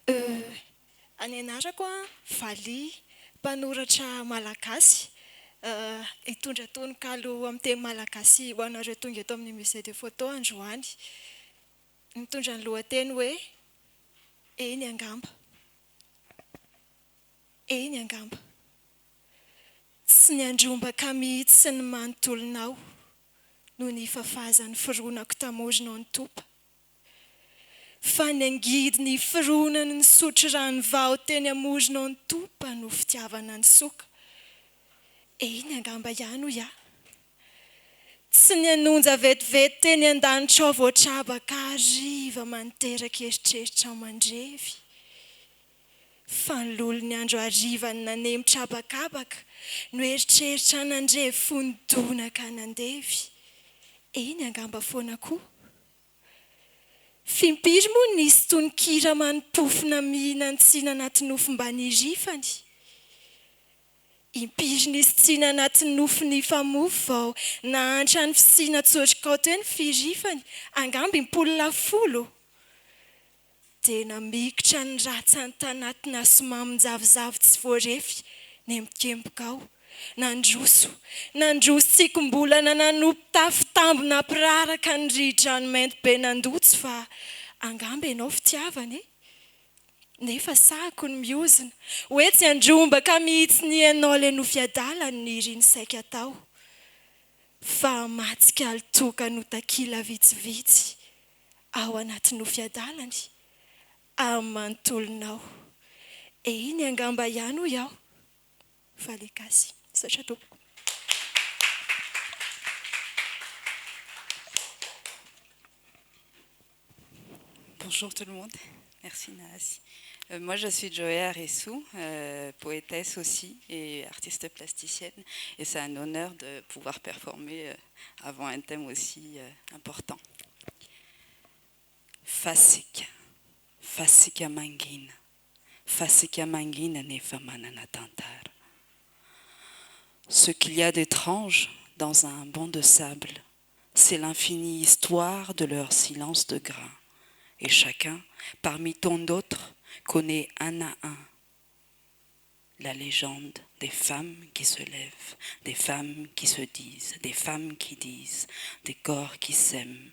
Any anarako a Valy, mpanoratra malagasy. Hitondra tononkalo amin'ny teny malagasy ho anareo tonga eto amin'ny musée des photos androany. Mitondra ny lohateny hoe eny angamba. Eny angamba. Tsy ny andrombaka mihitsy sy ny manontolonao noho ny fafazan'ny fironako tamorona ny topa. Fa ny angidy ny fironany ny sotro rano vao teny amorona ny topa no fitiavana ny soka. Eny angamba ihany hoy aho. Tsy ny anonja vetivety teny an-danitra ao vao trabaka hariva maniteraka eritreritra mandrevy. Fa ny lolo ny andro hariva ny naneho trabakabaka no eritreritra nandrevy fonodonaka nandevy. Eny angamba foana koa. Fimpiry moa nisy tonon-kira manimpofona mihinan-tsina anaty nofo mba nirifany. Impiry nisy tsina anaty nofo ny famofo vao nahantra ny fisina tsorika teny firifany. Angamba impolona folo. Dia namikotra ny ratsany tanatina somamin-javozavo tsy voarefy nemikemboka ao. Nandroso tsikom-bolana nanompo tafy tambo nampiraraka ny ridrano mainty be nandotsy fa angamba ianao fitiavana e. Nefa sahako ny miozona hoe tsy andrombaka mihitsy ny ianao ilay nofiadalany ny iriny saika tao. Fa matsika alitoka no takila vitsivitsy ao anaty nofiadalany amin'ny manontolonao. Eny angamba ihany hoy aho. Valy Gasy. Bonjour tout le monde, merci Nahasi. Moi je suis Joëa Aressou, poétesse aussi et artiste plasticienne, et c'est un honneur de pouvoir performer avant un thème aussi important. Fasika mangina nefa manana tantara. Ce qu'il y a d'étrange dans un banc de sable, c'est l'infinie histoire de leur silence de grain. Et chacun, parmi tant d'autres, connaît un à un la légende des femmes qui se lèvent, des femmes qui se disent, des femmes qui disent, des corps qui s'aiment,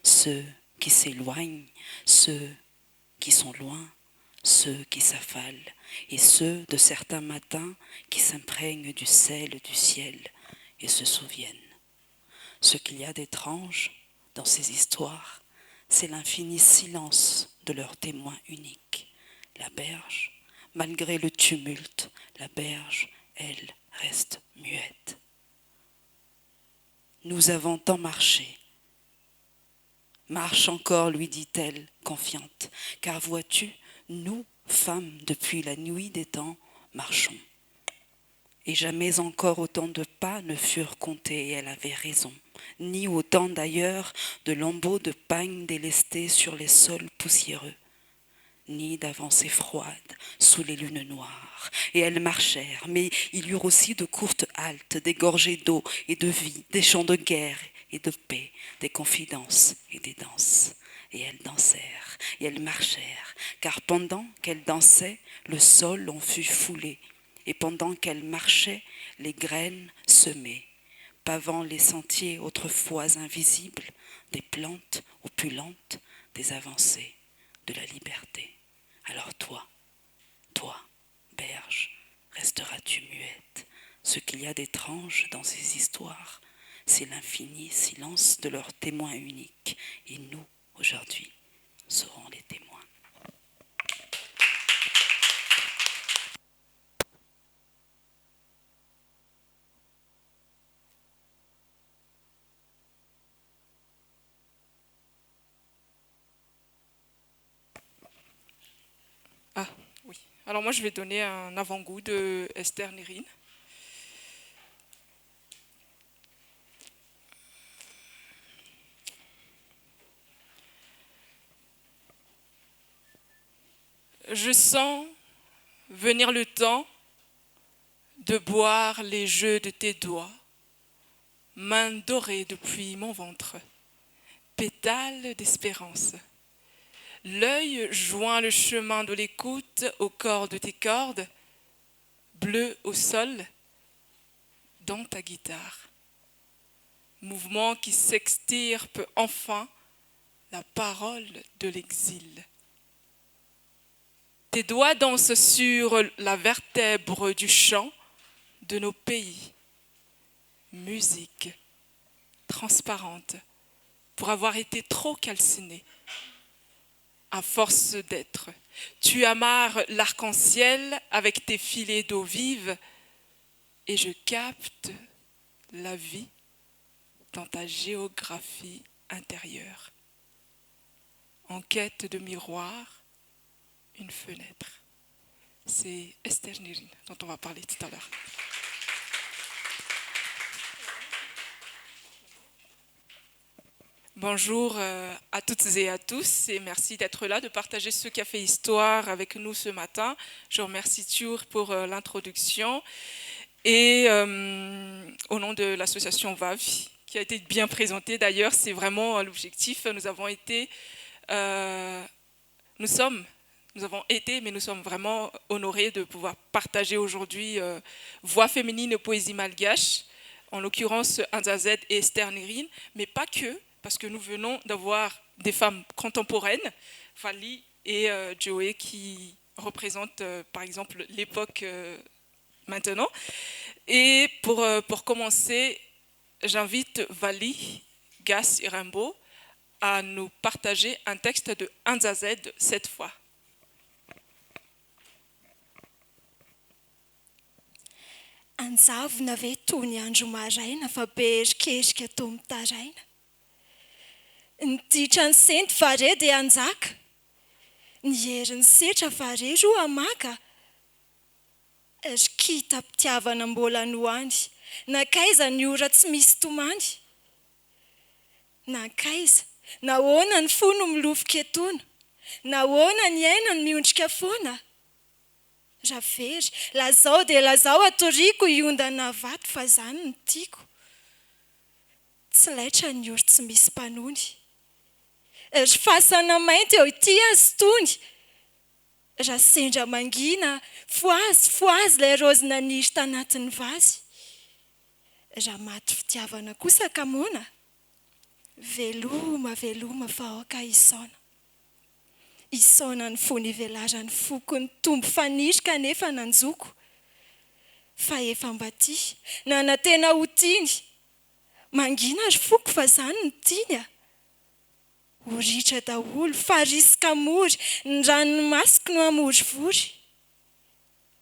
ceux qui s'éloignent, ceux qui sont loin, ceux qui s'affalent, et ceux de certains matins qui s'imprègnent du sel du ciel et se souviennent. Ce qu'il y a d'étrange dans ces histoires, c'est l'infini silence de leur témoin unique. La berge, malgré le tumulte, la berge, elle, reste muette. Nous avons tant marché. Marche encore, lui dit-elle, confiante, car vois-tu, nous, femmes, depuis la nuit des temps, marchons. Et jamais encore autant de pas ne furent comptés, et elle avait raison. Ni autant d'ailleurs de lambeaux de pagne délestés sur les sols poussiéreux, ni d'avancées froides sous les lunes noires. Et elles marchèrent, mais il y eut aussi de courtes haltes, des gorgées d'eau et de vie, des chants de guerre et de paix, des confidences et des danses. Et elles dansèrent, et elles marchèrent, car pendant qu'elles dansaient, le sol en fut foulé, et pendant qu'elles marchaient, les graines semées, pavant les sentiers autrefois invisibles, des plantes opulentes, des avancées de la liberté. Alors toi, berge, resteras-tu muette? Ce qu'il y a d'étrange dans ces histoires, c'est l'infini silence de leurs témoins uniques. Et nous, aujourd'hui, serons les témoins. Ah, oui. Alors moi, je vais donner un avant-goût de Esther Nérine. Je sens venir le temps de boire les jeux de tes doigts, main dorée depuis mon ventre, pétale d'espérance. L'œil joint le chemin de l'écoute au corps de tes cordes, bleu au sol, dans ta guitare. Mouvement qui s'extirpe enfin la parole de l'exil. Tes doigts dansent sur la vertèbre du chant de nos pays. Musique transparente pour avoir été trop calcinée. À force d'être, tu amarres l'arc-en-ciel avec tes filets d'eau vive et je capte la vie dans ta géographie intérieure. En quête de miroir, une fenêtre. C'est Esther Nérine dont on va parler tout à l'heure. Bonjour à toutes et à tous et merci d'être là, de partager ce café histoire avec nous ce matin. Je remercie Thur pour l'introduction et au nom de l'association VAV qui a été bien présentée d'ailleurs, c'est vraiment l'objectif. Nous avons été vraiment honorés de pouvoir partager aujourd'hui voix féminine et poésie malgache, en l'occurrence Anzazed et Esther Nérine, mais pas que, parce que nous venons d'avoir des femmes contemporaines, Vali et Joey, qui représentent par exemple l'époque maintenant. Et pour commencer, j'invite Vali, Gas et Rimbaud à nous partager un texte de Anzazed cette fois. Anjavona ve tony andro maraina fa beriziketrika tao mitaraina. Niditra ny senty fare dia anjaka. Ny herin'ny setra fare roa amaka. Ry kita mpitiavana mbola noany. Nankaiza ny ora tsy misy tomany. Nankaiza, nahoana ny fo no milofika etona. Nahoana ny aina no miondrika foana. Ravery, lazao dia lazao atoriako iondana vato fa zany no tiako. Tsy laitra ny ora tsy misy mpanony. Ry fasana mainty eo ity azy tony. Raha sendra mangina, foazy ilay raozy naniry tanatin'ny vazy. Raha maty fitiavana kosa kamoana. Veloma fa aoka isaona. Isaona ny fony velarany foko ny tombo fanirika nefa nanjoko. Fa efa mbaty, nanantena ho tiany. Mangina ry foko fa zany no tiany. Ho ritra daholo, farisika mory, ny ranomasiko no amorivory.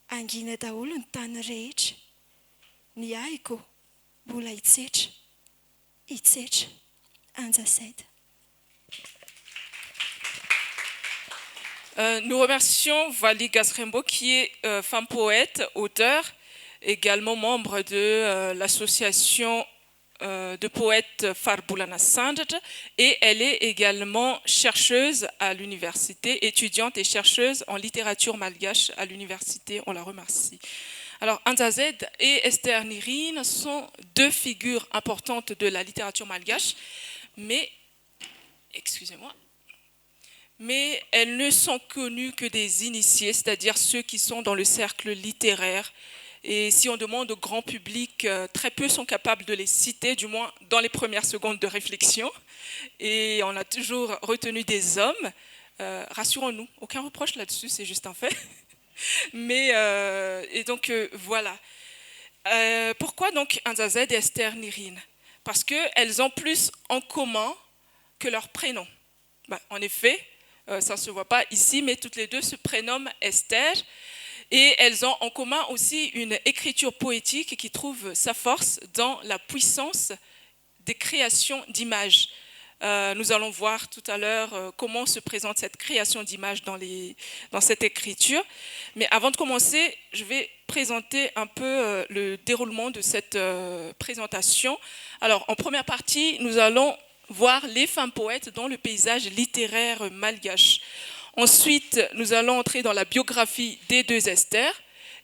Angina daholo ny tany rehetra. Ny aiko, mbola hitsetra. Anjazed. Nous remercions Vali Gas-Rimbaud qui est femme poète, auteure, également membre de l'association de poètes Farbulana Sandj et elle est également chercheuse à l'université, étudiante et chercheuse en littérature malgache à l'université. On la remercie. Alors Anzazed et Esther Nérine sont deux figures importantes de la littérature malgache, mais elles ne sont connues que des initiés, c'est-à-dire ceux qui sont dans le cercle littéraire. Et si on demande au grand public, très peu sont capables de les citer, du moins dans les premières secondes de réflexion. Et on a toujours retenu des hommes. Rassurons-nous, aucun reproche là-dessus, c'est juste un fait. Voilà. Pourquoi donc Anzazed et Esther Nérine? Parce qu'elles ont plus en commun que leur prénom. En effet, ça ne se voit pas ici, mais toutes les deux se prénomment Esther. Et elles ont en commun aussi une écriture poétique qui trouve sa force dans la puissance des créations d'images. Nous allons voir tout à l'heure comment se présente cette création d'images dans cette écriture. Mais avant de commencer, je vais présenter un peu le déroulement de cette présentation. Alors, en première partie, nous allons voir les femmes poètes dans le paysage littéraire malgache. Ensuite, nous allons entrer dans la biographie des deux Esther.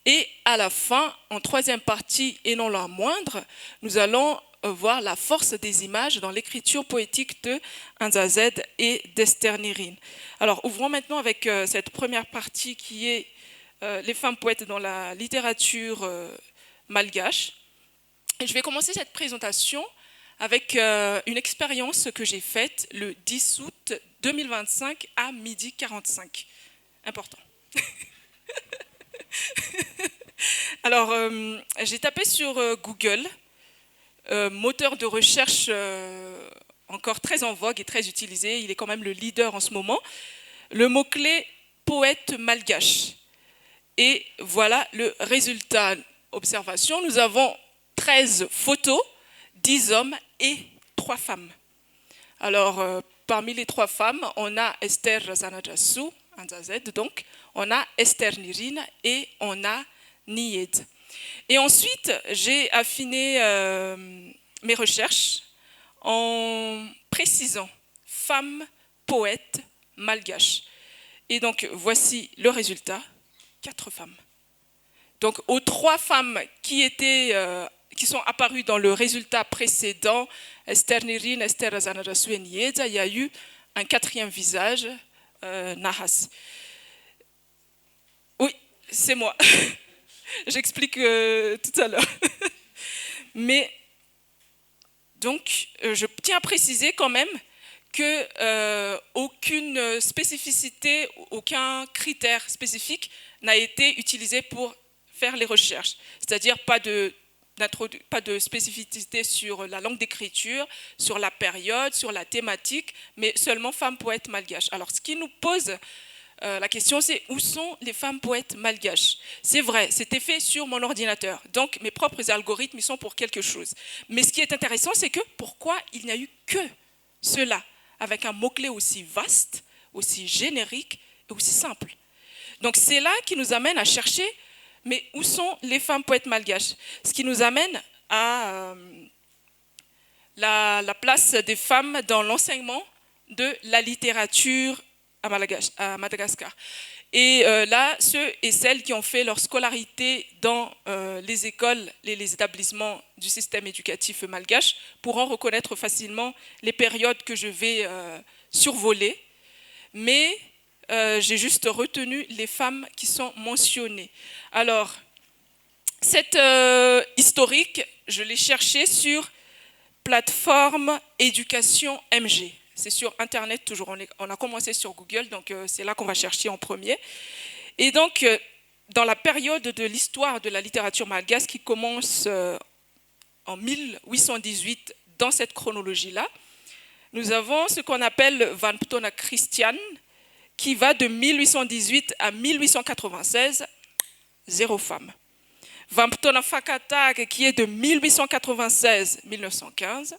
Et à la fin, en troisième partie, et non la moindre, nous allons voir la force des images dans l'écriture poétique de Anzazed et d'Esther Nirine. Alors, ouvrons maintenant avec cette première partie qui est les femmes poètes dans la littérature malgache. Et je vais commencer cette présentation avec une expérience que j'ai faite le 10 août 2025 à 12h45. Important. Alors, j'ai tapé sur Google, moteur de recherche encore très en vogue et très utilisé, il est quand même le leader en ce moment, le mot-clé poète malgache. Et voilà le résultat. Observation, nous avons 13 photos, 10 hommes et 3 femmes. Alors, parmi les 3 femmes, on a Esther Razanadjasu, Anzazed donc, on a Esther Nirine et on a Niyed. Et ensuite, j'ai affiné mes recherches en précisant femme, poète, malgache. Et donc, voici le résultat, 4 femmes. Donc, aux 3 femmes qui sont apparues dans le résultat précédent, Esther Nirine, Esther Razanadjasu et Niyed, il y a eu un 4e visage, Nahas. Oui, c'est moi. J'explique tout à l'heure. Mais, donc, je tiens à préciser quand même que aucune spécificité, aucun critère spécifique n'a été utilisé pour faire les recherches. C'est-à-dire pas de spécificité sur la langue d'écriture, sur la période, sur la thématique, mais seulement femmes poètes malgaches. Alors, ce qui nous pose la question, c'est où sont les femmes poètes malgaches? C'est vrai, c'était fait sur mon ordinateur, donc mes propres algorithmes ils sont pour quelque chose. Mais ce qui est intéressant, c'est que pourquoi il n'y a eu que cela, avec un mot-clé aussi vaste, aussi générique et aussi simple. Donc c'est là qui nous amène à chercher, mais où sont les femmes poètes malgaches? Ce qui nous amène à la place des femmes dans l'enseignement de la littérature à Madagascar. Et là, ceux et celles qui ont fait leur scolarité dans les écoles et les établissements du système éducatif malgache pourront reconnaître facilement les périodes que je vais survoler. Mais j'ai juste retenu les femmes qui sont mentionnées. Alors, cette historique, je l'ai cherchée sur plateforme éducation MG. C'est sur Internet, toujours. On a commencé sur Google, donc c'est là qu'on va chercher en premier. Et donc, dans la période de l'histoire de la littérature malgache qui commence en 1818, dans cette chronologie-là, nous avons ce qu'on appelle Van Ptona Christian, qui va de 1818 à 1896, 0 femme. Van Ptona Fakatag, qui est de 1896 à 1915,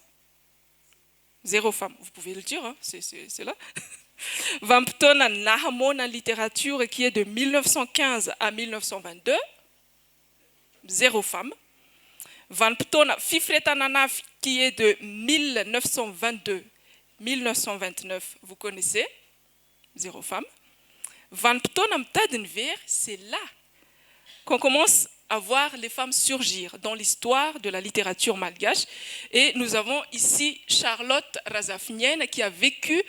0 femme, vous pouvez le dire, hein, c'est là. Van Ptona Nahamona littérature qui est de 1915 à 1922, 0 femme. Van Ptona Fifretananaf qui est de 1922-1929, vous connaissez, 0 femme. Van Ptona Mtadenver, c'est là qu'on commence à voir les femmes surgir dans l'histoire de la littérature malgache. Et nous avons ici Charlotte Razafnienne qui a vécu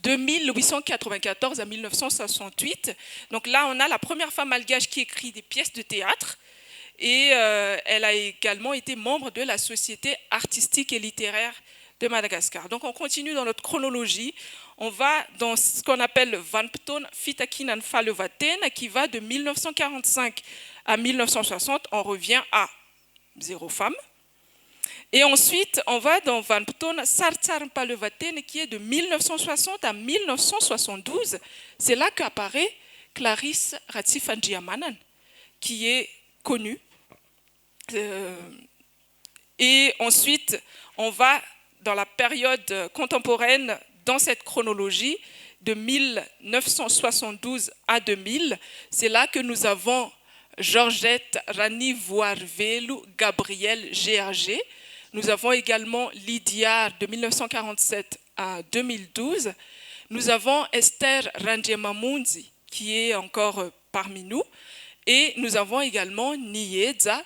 de 1894 à 1968. Donc là, on a la première femme malgache qui écrit des pièces de théâtre. Et elle a également été membre de la Société artistique et littéraire de Madagascar. Donc on continue dans notre chronologie. On va dans ce qu'on appelle Van Ptona Fitakinan Falevaten qui va de 1945 à 1960. On revient à 0 femme. Et ensuite, on va dans Van Ptona Sartsar Palevaten qui est de 1960 à 1972. C'est là qu'apparaît Clarisse Ratsifandjiamanan, qui est connue. Et ensuite, on va dans la période contemporaine, dans cette chronologie, de 1972 à 2000. C'est là que nous avons Georgette Rani Voarvelu Gabriel GRG. Nous avons également Lydia de 1947 à 2012. Nous avons Esther Ranjemamunzi qui est encore parmi nous. Et nous avons également Niyedza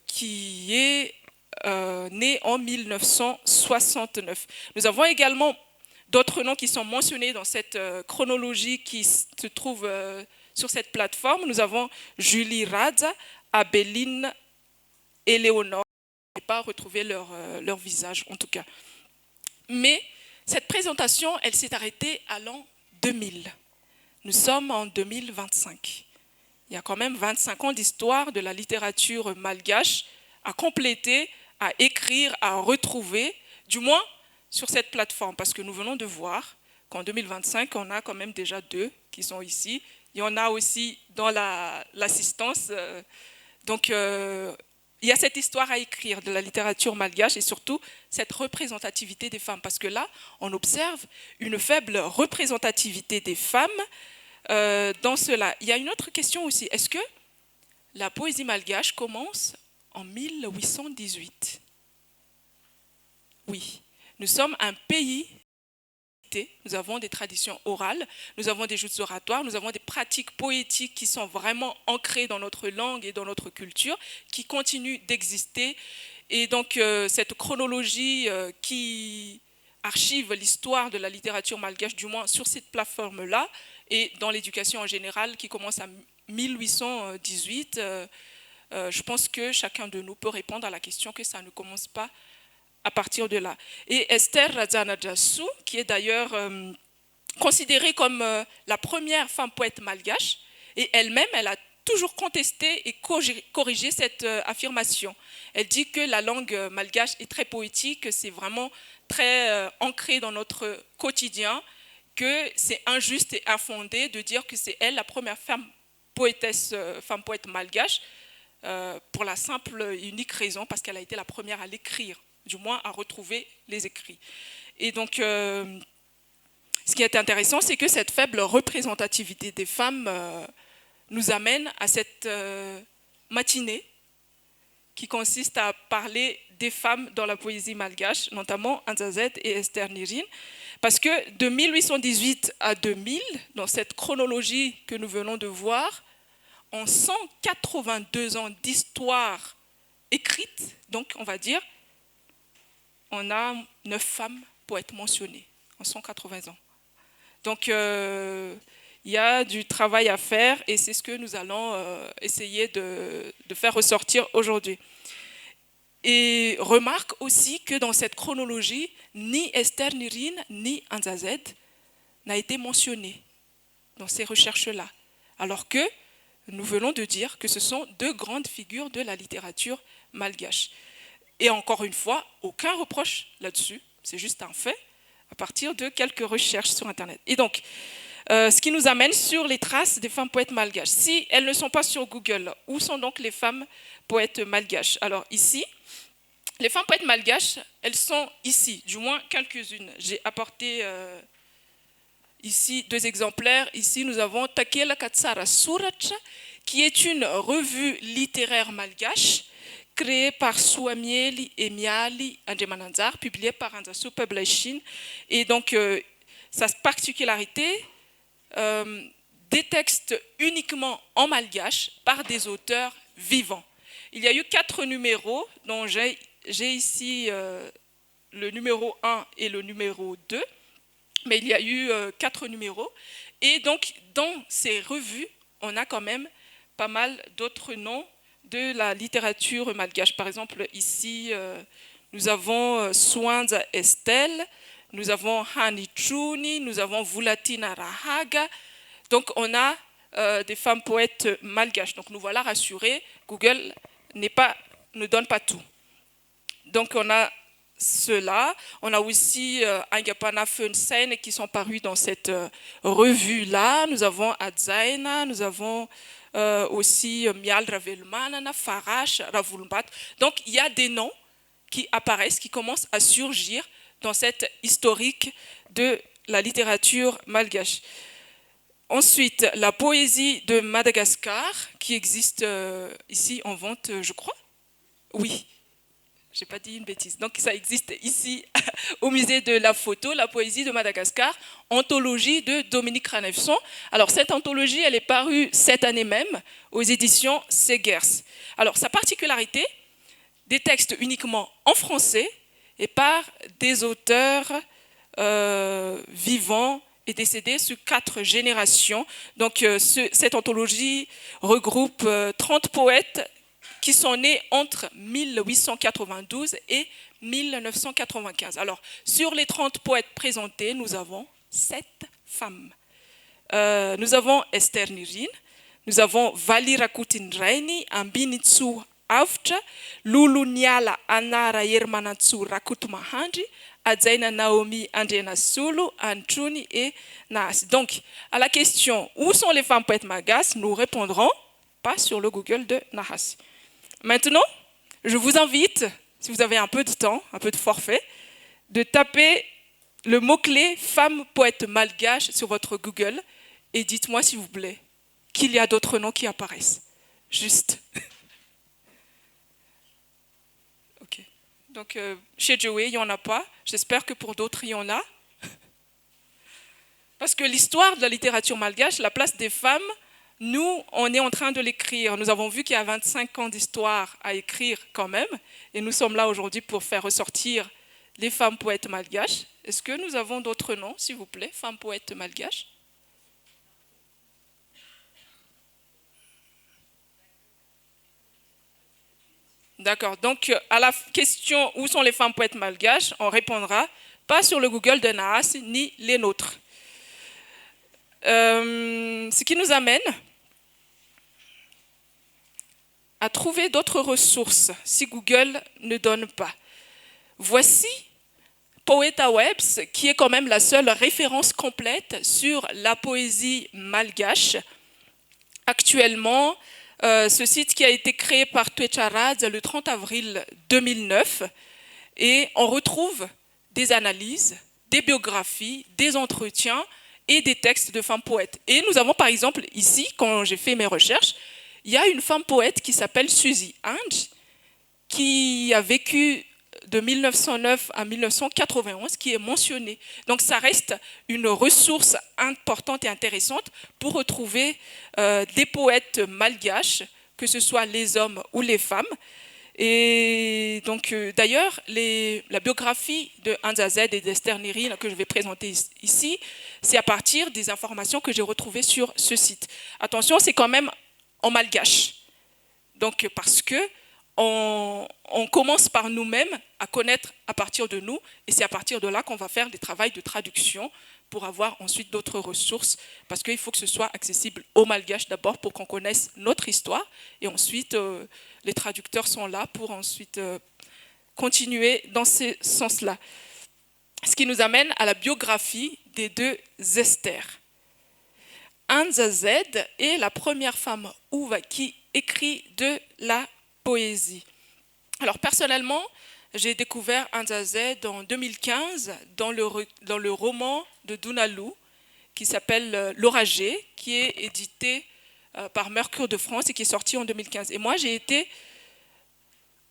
qui est né en 1969. Nous avons également d'autres noms qui sont mentionnés dans cette chronologie qui se trouve sur cette plateforme. Nous avons Julie Radza, Abéline et Léonore. Je n'ai pas retrouvé leur visage en tout cas. Mais cette présentation, elle s'est arrêtée à l'an 2000. Nous sommes en 2025. Il y a quand même 25 ans d'histoire de la littérature malgache à compléter, à écrire, à retrouver, du moins sur cette plateforme, parce que nous venons de voir qu'en 2025, on a quand même déjà 2 qui sont ici. Il y en a aussi dans l'assistance. Donc, il y a cette histoire à écrire de la littérature malgache et surtout cette représentativité des femmes. Parce que là, on observe une faible représentativité des femmes dans cela. Il y a une autre question aussi. Est-ce que la poésie malgache commence en 1818? Oui. Nous sommes un pays, nous avons des traditions orales, nous avons des joutes oratoires, nous avons des pratiques poétiques qui sont vraiment ancrées dans notre langue et dans notre culture, qui continuent d'exister. Et donc, cette chronologie qui archive l'histoire de la littérature malgache, du moins sur cette plateforme-là, et dans l'éducation en général, qui commence à 1818, je pense que chacun de nous peut répondre à la question que ça ne commence pas à partir de là. Et Esther Radzanadjasu, qui est d'ailleurs considérée comme la première femme poète malgache, et elle-même, elle a toujours contesté et corrigé cette affirmation. Elle dit que la langue malgache est très poétique, que c'est vraiment très ancré dans notre quotidien, que c'est injuste et infondé de dire que c'est elle la première femme poétesse, femme poète malgache, pour la simple et unique raison, parce qu'elle a été la première à l'écrire, du moins à retrouver les écrits. Et donc, ce qui est intéressant, c'est que cette faible représentativité des femmes nous amène à cette matinée qui consiste à parler des femmes dans la poésie malgache, notamment Anzazet et Esther Nirine, parce que de 1818 à 2000, dans cette chronologie que nous venons de voir, en 182 ans d'histoire écrite, donc on va dire, on a 9 femmes poètes mentionnées en 180 ans. Donc, il y a du travail à faire et c'est ce que nous allons essayer de faire ressortir aujourd'hui. Et remarque aussi que dans cette chronologie, ni Esther Nirine ni Anzazet n'a été mentionné dans ces recherches-là, alors que nous venons de dire que ce sont 2 grandes figures de la littérature malgache. Et encore une fois, aucun reproche là-dessus, c'est juste un fait, à partir de quelques recherches sur Internet. Et donc, ce qui nous amène sur les traces des femmes poètes malgaches. Si elles ne sont pas sur Google, où sont donc les femmes poètes malgaches? Alors ici, les femmes poètes malgaches, elles sont ici, du moins quelques-unes. J'ai apporté ici 2 exemplaires. Ici, nous avons Takela Katsara Suracha, qui est une revue littéraire malgache, créée par Suamieli et Miali Andemananzar, publiée par Anzasu Publishing. Et donc, sa particularité, des textes uniquement en malgache par des auteurs vivants. Il y a eu 4 numéros, dont j'ai ici le numéro 1 et le numéro 2, mais il y a eu 4 numéros. Et donc, dans ces revues, on a quand même pas mal d'autres noms de la littérature malgache. Par exemple, ici, nous avons Swanza Estelle, nous avons Hani Chuni, nous avons Vulatina Rahaga. Donc, on a des femmes poètes malgaches. Donc, nous voilà rassurés, Google ne donne pas tout. Donc, on a cela. On a aussi Angapana Funsen qui sont parus dans cette revue-là. Nous avons Adzaina, nous avons aussi Mial Ravelmanana, Farash, Ravulmbat. Donc, il y a des noms qui apparaissent, qui commencent à surgir dans cette historique de la littérature malgache. Ensuite, la poésie de Madagascar, qui existe ici en vente, je crois. Oui, je n'ai pas dit une bêtise. Donc, ça existe ici au musée de la photo, la poésie de Madagascar, anthologie de Dominique Ranefson. Alors, cette anthologie, elle est parue cette année même aux éditions Segers. Alors, sa particularité, des textes uniquement en français et par des auteurs vivants et décédés sur 4 générations. Donc cette anthologie regroupe 30 poètes qui sont nés entre 1892 et 1995. Alors, sur les 30 poètes présentés, nous avons 7 femmes. Nous avons Esther Nirin, nous avons Vali Rakoutin-Raini, Ambinitsu Avtra, Lulu Nyala Anara Yermanatsu Rakutmahandri, Adzaina Naomi Andrianasulu, Antruni et Naas. Donc, à la question « Où sont les femmes poètes malgaches ?» nous répondrons pas sur le Google de Nahas. Maintenant, je vous invite, si vous avez un peu de temps, un peu de forfait, de taper le mot-clé « femme poète malgache » sur votre Google et dites-moi, s'il vous plaît, qu'il y a d'autres noms qui apparaissent. Juste. Ok. Donc, chez Joey, il n'y en a pas. J'espère que pour d'autres, il y en a. Parce que l'histoire de la littérature malgache, la place des femmes, nous, on est en train de l'écrire. Nous avons vu qu'il y a 25 ans d'histoire à écrire quand même. Et nous sommes là aujourd'hui pour faire ressortir les femmes poètes malgaches. Est-ce que nous avons d'autres noms, s'il vous plaît, femmes poètes malgaches? D'accord. Donc, à la question « Où sont les femmes poètes malgaches ?» on répondra pas sur le Google de Nahas ni les nôtres. Ce qui nous amène à trouver d'autres ressources si Google ne donne pas. Voici PoetaWebs, qui est quand même la seule référence complète sur la poésie malgache. Actuellement, ce site qui a été créé par Twecharad le 30 avril 2009, et on retrouve des analyses, des biographies, des entretiens et des textes de femmes poètes. Et nous avons par exemple ici, quand j'ai fait mes recherches, il y a une femme poète qui s'appelle Suzy Ange, qui a vécu de 1909 à 1991, qui est mentionnée. Donc ça reste une ressource importante et intéressante pour retrouver des poètes malgaches, que ce soit les hommes ou les femmes. Et donc d'ailleurs, la biographie de Anza Z et d'Esther Nirin que je vais présenter ici, c'est à partir des informations que j'ai retrouvées sur ce site. Attention, c'est quand même en malgache. Donc parce que on commence par nous-mêmes à connaître à partir de nous, et c'est à partir de là qu'on va faire des travaux de traduction pour avoir ensuite d'autres ressources, parce qu'il faut que ce soit accessible aux malgaches d'abord pour qu'on connaisse notre histoire, et ensuite les traducteurs sont là pour ensuite continuer dans ce sens-là. Ce qui nous amène à la biographie des 2 Esther. Anza Z est la première femme ouva qui écrit de la poésie. Alors personnellement, j'ai découvert Anza Z en 2015 dans le roman de Dunalu qui s'appelle L'Oragé, qui est édité par Mercure de France et qui est sorti en 2015. Et moi, j'ai été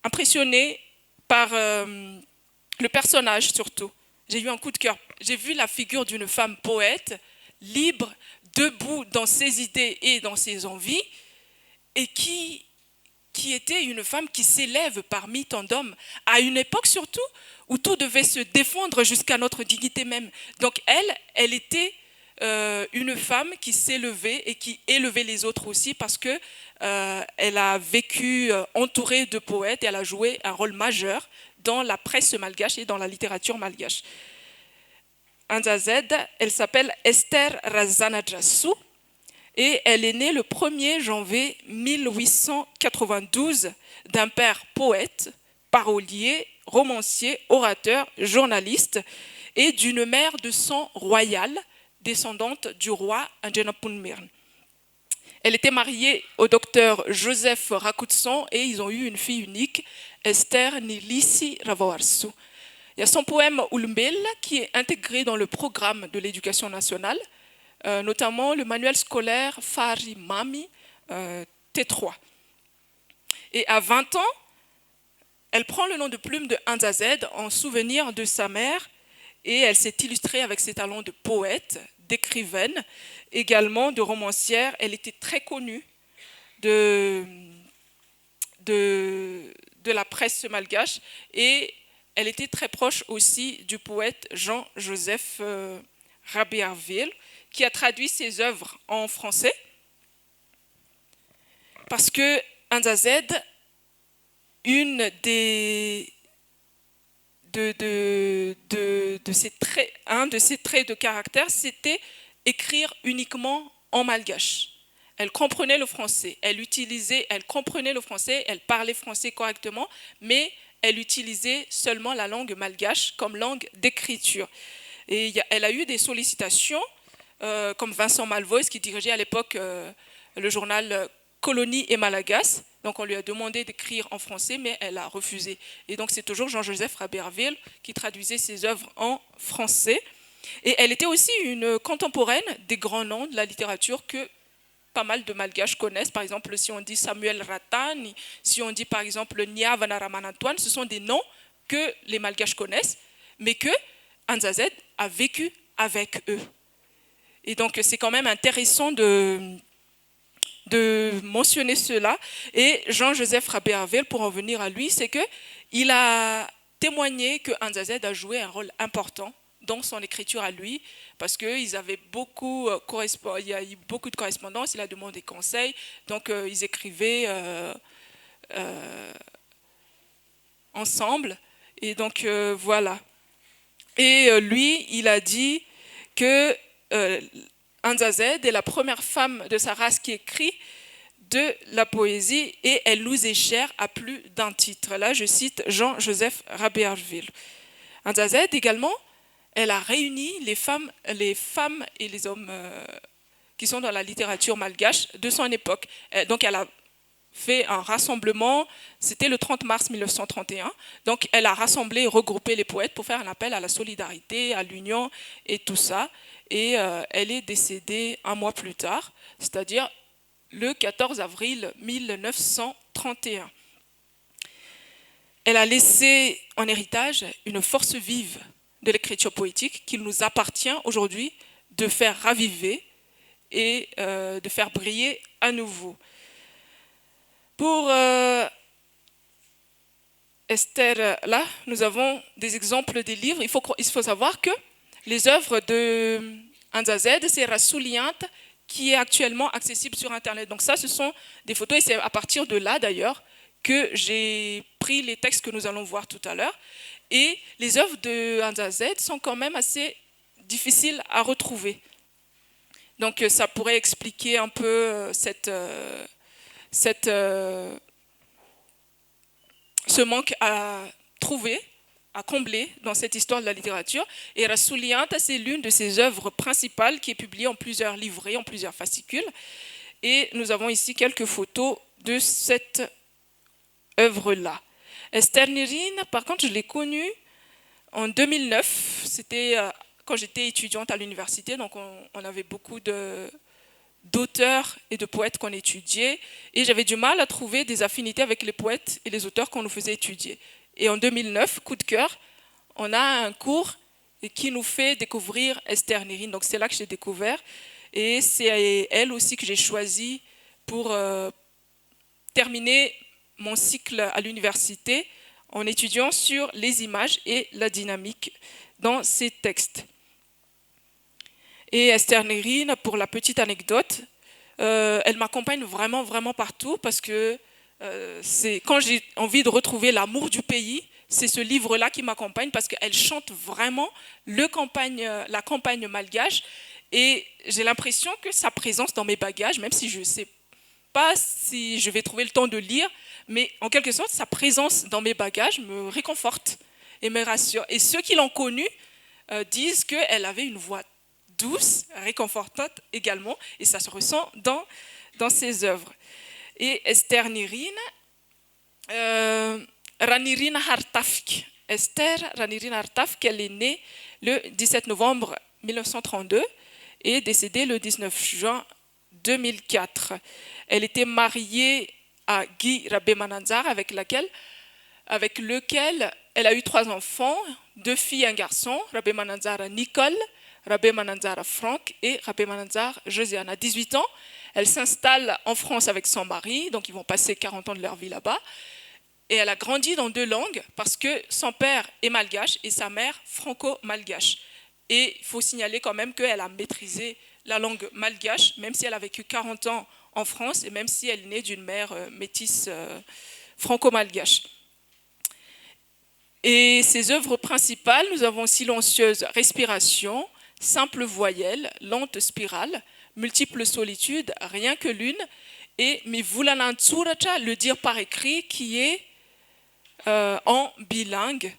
impressionnée par le personnage surtout. J'ai eu un coup de cœur. J'ai vu la figure d'une femme poète, libre, debout dans ses idées et dans ses envies, et qui était une femme qui s'élève parmi tant d'hommes, à une époque surtout où tout devait se défendre jusqu'à notre dignité même. Donc elle était une femme qui s'élevait et qui élevait les autres aussi, parce que elle a vécu entourée de poètes et elle a joué un rôle majeur dans la presse malgache et dans la littérature malgache. Anza Z, elle s'appelle Esther Razanadrasu, et elle est née le 1er janvier 1892 d'un père poète, parolier, romancier, orateur, journaliste, et d'une mère de sang royal, descendante du roi Andjanapunmirn. Elle était mariée au docteur Joseph Rakutson et ils ont eu une fille unique, Esther Nilisi Ravawarsu. Il y a son poème Ulmbel qui est intégré dans le programme de l'éducation nationale, notamment le manuel scolaire Fari Mami T3. Et à 20 ans, elle prend le nom de plume de Anza Z en souvenir de sa mère, et elle s'est illustrée avec ses talents de poète, d'écrivaine, également de romancière. Elle était très connue de de la presse malgache et elle était très proche aussi du poète Jean-Joseph Rabearville, qui a traduit ses œuvres en français. Parce que Anzazed, un de ses traits de caractère, c'était écrire uniquement en malgache. Elle comprenait le français, elle comprenait le français, elle parlait français correctement, mais elle utilisait seulement la langue malgache comme langue d'écriture. Et elle a eu des sollicitations, comme Vincent Malvois, qui dirigeait à l'époque le journal Colonie et Malagas. Donc on lui a demandé d'écrire en français, mais elle a refusé. Et donc c'est toujours Jean-Joseph Rabearville qui traduisait ses œuvres en français. Et elle était aussi une contemporaine des grands noms de la littérature que pas mal de Malgaches connaissent. Par exemple, si on dit Samuel Rattan, si on dit par exemple Nia Vanaramanantoine, ce sont des noms que les Malgaches connaissent, mais que Anzazed a vécu avec eux. Et donc c'est quand même intéressant de mentionner cela. Et Jean-Joseph Rabearville, pour en venir à lui, c'est qu'il a témoigné que Anzazed a joué un rôle important dans son écriture à lui, parce qu'ils avaient il y a eu beaucoup de correspondances, il a demandé des conseils, donc ils écrivaient ensemble, et donc voilà. Et lui, il a dit que Anzazed est la première femme de sa race qui écrit de la poésie, et elle nous est chère à plus d'un titre. Là, je cite Jean-Joseph Rabearville. Anzazed également, elle a réuni les femmes et les hommes qui sont dans la littérature malgache de son époque. Donc elle a fait un rassemblement, c'était le 30 mars 1931, donc elle a rassemblé et regroupé les poètes pour faire un appel à la solidarité, à l'union et tout ça, et elle est décédée un mois plus tard, c'est-à-dire le 14 avril 1931. Elle a laissé en héritage une force vive de l'écriture poétique qu'il nous appartient aujourd'hui de faire raviver et de faire briller à nouveau. Pour Esther, là, nous avons des exemples des livres. Il faut savoir que les œuvres de Anzazed, c'est Rasuliant qui est actuellement accessible sur Internet. Donc ça, ce sont des photos, et c'est à partir de là, d'ailleurs, que j'ai pris les textes que nous allons voir tout à l'heure. Et les œuvres de Anzazed sont quand même assez difficiles à retrouver. Donc ça pourrait expliquer un peu ce manque à trouver, à combler dans cette histoire de la littérature. Et Rasuliant, c'est l'une de ses œuvres principales qui est publiée en plusieurs livrets, en plusieurs fascicules. Et nous avons ici quelques photos de cette œuvre-là. Esther Nirine, par contre, je l'ai connue en 2009. C'était quand j'étais étudiante à l'université, donc on avait beaucoup d'auteurs et de poètes qu'on étudiait, et j'avais du mal à trouver des affinités avec les poètes et les auteurs qu'on nous faisait étudier. Et en 2009, coup de cœur, on a un cours qui nous fait découvrir Esther Nirine. Donc c'est là que j'ai découvert, et c'est elle aussi que j'ai choisi pour terminer mon cycle à l'université en étudiant sur les images et la dynamique dans ces textes. Et Esther Nirine, pour la petite anecdote, elle m'accompagne vraiment, vraiment partout, parce que quand j'ai envie de retrouver l'amour du pays, c'est ce livre-là qui m'accompagne, parce qu'elle chante vraiment la campagne malgache, et j'ai l'impression que sa présence dans mes bagages, même si je ne sais pas si je vais trouver le temps de lire, mais en quelque sorte, sa présence dans mes bagages me réconforte et me rassure. Et ceux qui l'ont connue disent qu'elle avait une voix douce, réconfortante également, et ça se ressent dans ses œuvres. Et Esther Nirine, Ranirine Hartafk. Esther Ranirine Hartafk, elle est née le 17 novembre 1932 et décédée le 19 juin 2004. Elle était mariée à Guy Rabemananzar, avec lequel elle a eu 3 enfants, 2 filles et un garçon, Rabemananzar Nicole, Rabemananzar Franck et Rabemananzar Josiane. À 18 ans, elle s'installe en France avec son mari, donc ils vont passer 40 ans de leur vie là-bas. Et elle a grandi dans 2 langues parce que son père est malgache et sa mère franco-malgache. Et il faut signaler quand même qu'elle a maîtrisé la langue malgache, même si elle a vécu 40 ans en France et même si elle est née d'une mère métisse franco-malgache. Et ses œuvres principales, nous avons Silencieuse respiration, Simple voyelle, Lente spirale, Multiple solitude, Rien que l'une, et Mivulanant Tsurata, le dire par écrit, qui est en bilingue.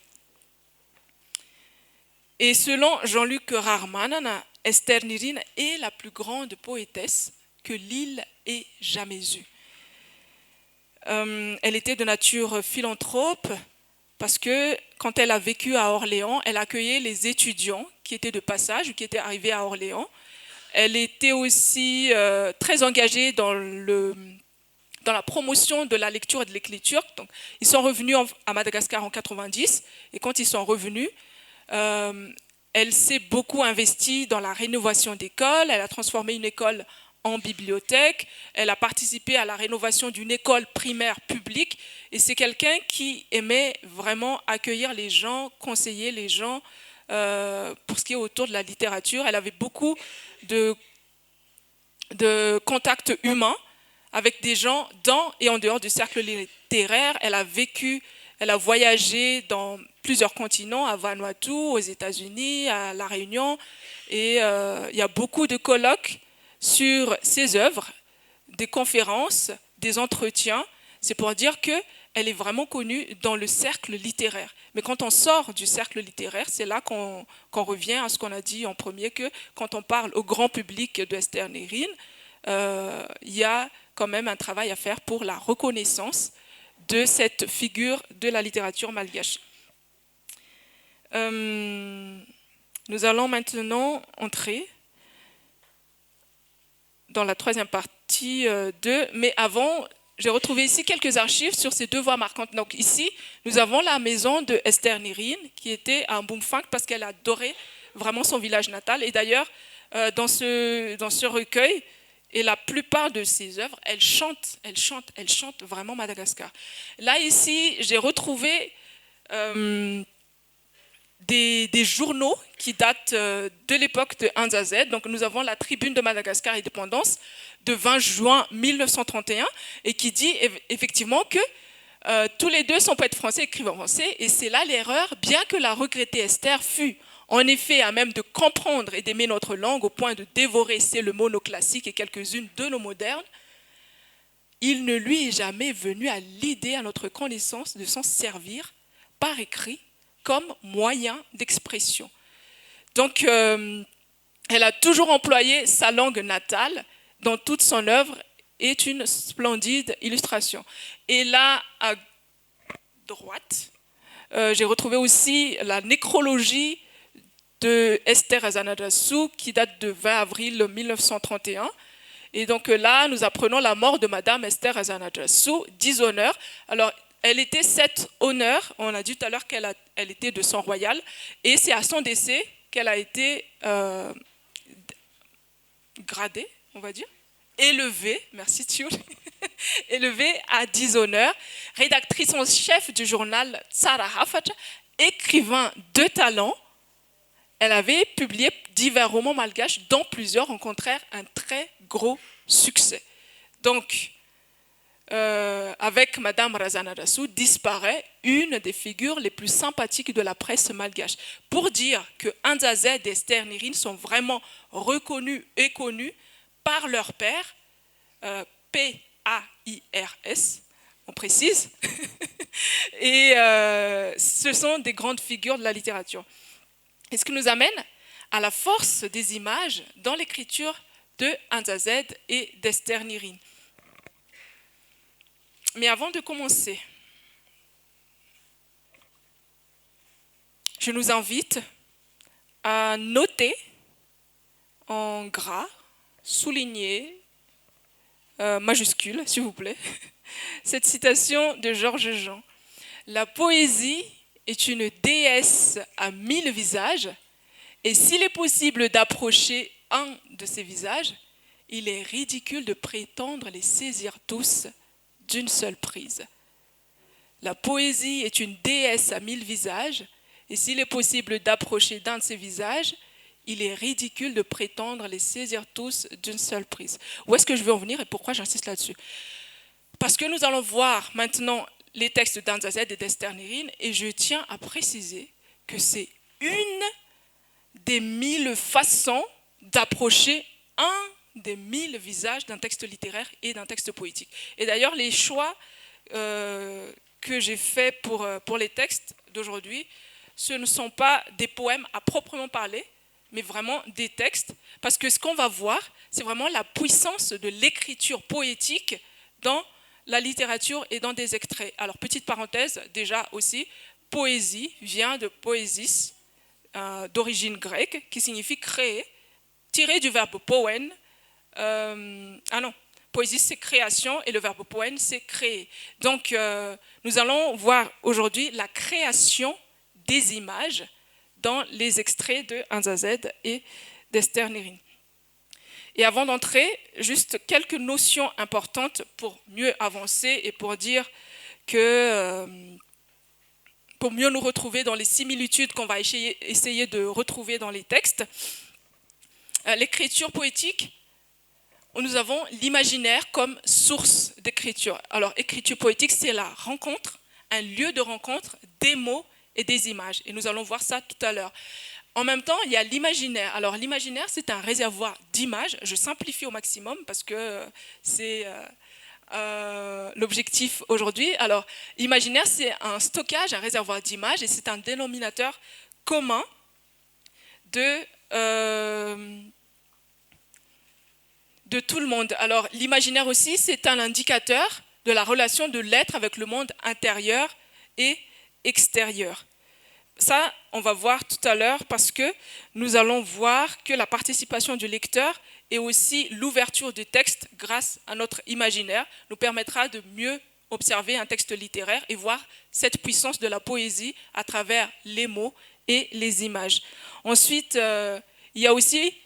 Et selon Jean-Luc Rarmanana, Esther Nirin est la plus grande poétesse que l'île ait jamais eue. Elle était de nature philanthrope parce que quand elle a vécu à Orléans, elle accueillait les étudiants qui étaient de passage ou qui étaient arrivés à Orléans. Elle était aussi très engagée dans la promotion de la lecture et de l'écriture. Donc, ils sont revenus à Madagascar en 90 et quand ils sont revenus, elle s'est beaucoup investie dans la rénovation d'écoles. Elle a transformé une école en bibliothèque. Elle a participé à la rénovation d'une école primaire publique. Et c'est quelqu'un qui aimait vraiment accueillir les gens, conseiller les gens pour ce qui est autour de la littérature. Elle avait beaucoup de contacts humains avec des gens dans et en dehors du cercle littéraire. Elle a voyagé dans plusieurs continents, à Vanuatu, aux États-Unis, à La Réunion. Et il y a beaucoup de colloques sur ses œuvres, des conférences, des entretiens. C'est pour dire qu'elle est vraiment connue dans le cercle littéraire. Mais quand on sort du cercle littéraire, c'est là qu'on revient à ce qu'on a dit en premier, que quand on parle au grand public de Esther Nirin, il y a quand même un travail à faire pour la reconnaissance de cette figure de la littérature malgache. Nous allons maintenant entrer dans la troisième partie mais avant, j'ai retrouvé ici quelques archives sur ces 2 voix marquantes. Donc ici, nous avons la maison de Esther Nirin, qui était à Mboumfang parce qu'elle adorait vraiment son village natal. Et d'ailleurs, dans ce recueil, et la plupart de ses œuvres, elle chante vraiment Madagascar. Là, ici, j'ai retrouvé des journaux qui datent de l'époque de Anza Z. Donc, nous avons la Tribune de Madagascar Indépendance de 20 juin 1931 et qui dit effectivement que tous les 2 sont poètes français, écrivent en français. Et c'est là l'erreur, bien que la regrettée Esther fût en effet à même de comprendre et d'aimer notre langue au point de dévorer le mot nos classiques et quelques-unes de nos modernes, il ne lui est jamais venu à l'idée, à notre connaissance, de s'en servir par écrit comme moyen d'expression. Donc, elle a toujours employé sa langue natale dans toute son œuvre, est une splendide illustration. Et là, à droite, j'ai retrouvé aussi la nécrologie de Esther Azanadrazou qui date de 20 avril 1931. Et donc là, nous apprenons la mort de Madame Esther Azanadrazou, 10 honneurs. Alors, elle était 7 honneurs, on a dit tout à l'heure qu'elle était de sang royal, et c'est à son décès qu'elle a été gradée, on va dire, élevée, merci Thioul, élevée à 10 honneurs, rédactrice en chef du journal Tsara Hafat, écrivain de talent. Elle avait publié divers romans malgaches, dont plusieurs rencontrèrent un très gros succès. Donc, avec Madame Razanadrazou, disparaît une des figures les plus sympathiques de la presse malgache. Pour dire que Anza Z et Esther Nirin sont vraiment reconnus et connus par leur père, P-A-I-R-S, on précise, et ce sont des grandes figures de la littérature. Et ce qui nous amène à la force des images dans l'écriture de Anza Z et d'Esther Nirin. Mais avant de commencer, je nous invite à noter en gras, souligné, majuscule, s'il vous plaît, cette citation de Georges Jean. La poésie est une déesse à 1000 visages, et s'il est possible d'approcher un de ces visages, il est ridicule de prétendre les saisir tous d'une seule prise. La poésie est une déesse à 1000 visages, et s'il est possible d'approcher d'un de ces visages, il est ridicule de prétendre les saisir tous d'une seule prise. Où est-ce que je veux en venir et pourquoi j'insiste là-dessus? Parce que nous allons voir maintenant les textes d'Anza Z et d'Esther Nérine, et je tiens à préciser que c'est une des 1000 façons d'approcher un des 1000 visages d'un texte littéraire et d'un texte poétique. Et d'ailleurs, les choix que j'ai faits pour les textes d'aujourd'hui, ce ne sont pas des poèmes à proprement parler, mais vraiment des textes, parce que ce qu'on va voir, c'est vraiment la puissance de l'écriture poétique dans la littérature et dans des extraits. Alors, petite parenthèse, déjà aussi, poésie vient de poésis, d'origine grecque, qui signifie créer, tiré du verbe poen. Poésie c'est création et le verbe poen c'est créer. Donc nous allons voir aujourd'hui la création des images dans les extraits de Anza Z et d'Esther Nérine. Et avant d'entrer, juste quelques notions importantes pour mieux avancer et pour dire que pour mieux nous retrouver dans les similitudes qu'on va essayer de retrouver dans les textes. L'écriture poétique, nous avons l'imaginaire comme source d'écriture. Alors, écriture poétique, c'est la rencontre, un lieu de rencontre des mots et des images. Et nous allons voir ça tout à l'heure. En même temps, il y a l'imaginaire. Alors, l'imaginaire, c'est un réservoir d'images. Je simplifie au maximum parce que c'est l'objectif aujourd'hui. Alors, l'imaginaire, c'est un stockage, un réservoir d'images et c'est un dénominateur commun de tout le monde. Alors, l'imaginaire aussi, c'est un indicateur de la relation de l'être avec le monde intérieur et extérieur. Ça, on va voir tout à l'heure parce que nous allons voir que la participation du lecteur et aussi l'ouverture du texte grâce à notre imaginaire nous permettra de mieux observer un texte littéraire et voir cette puissance de la poésie à travers les mots et les images. Ensuite, il y a aussi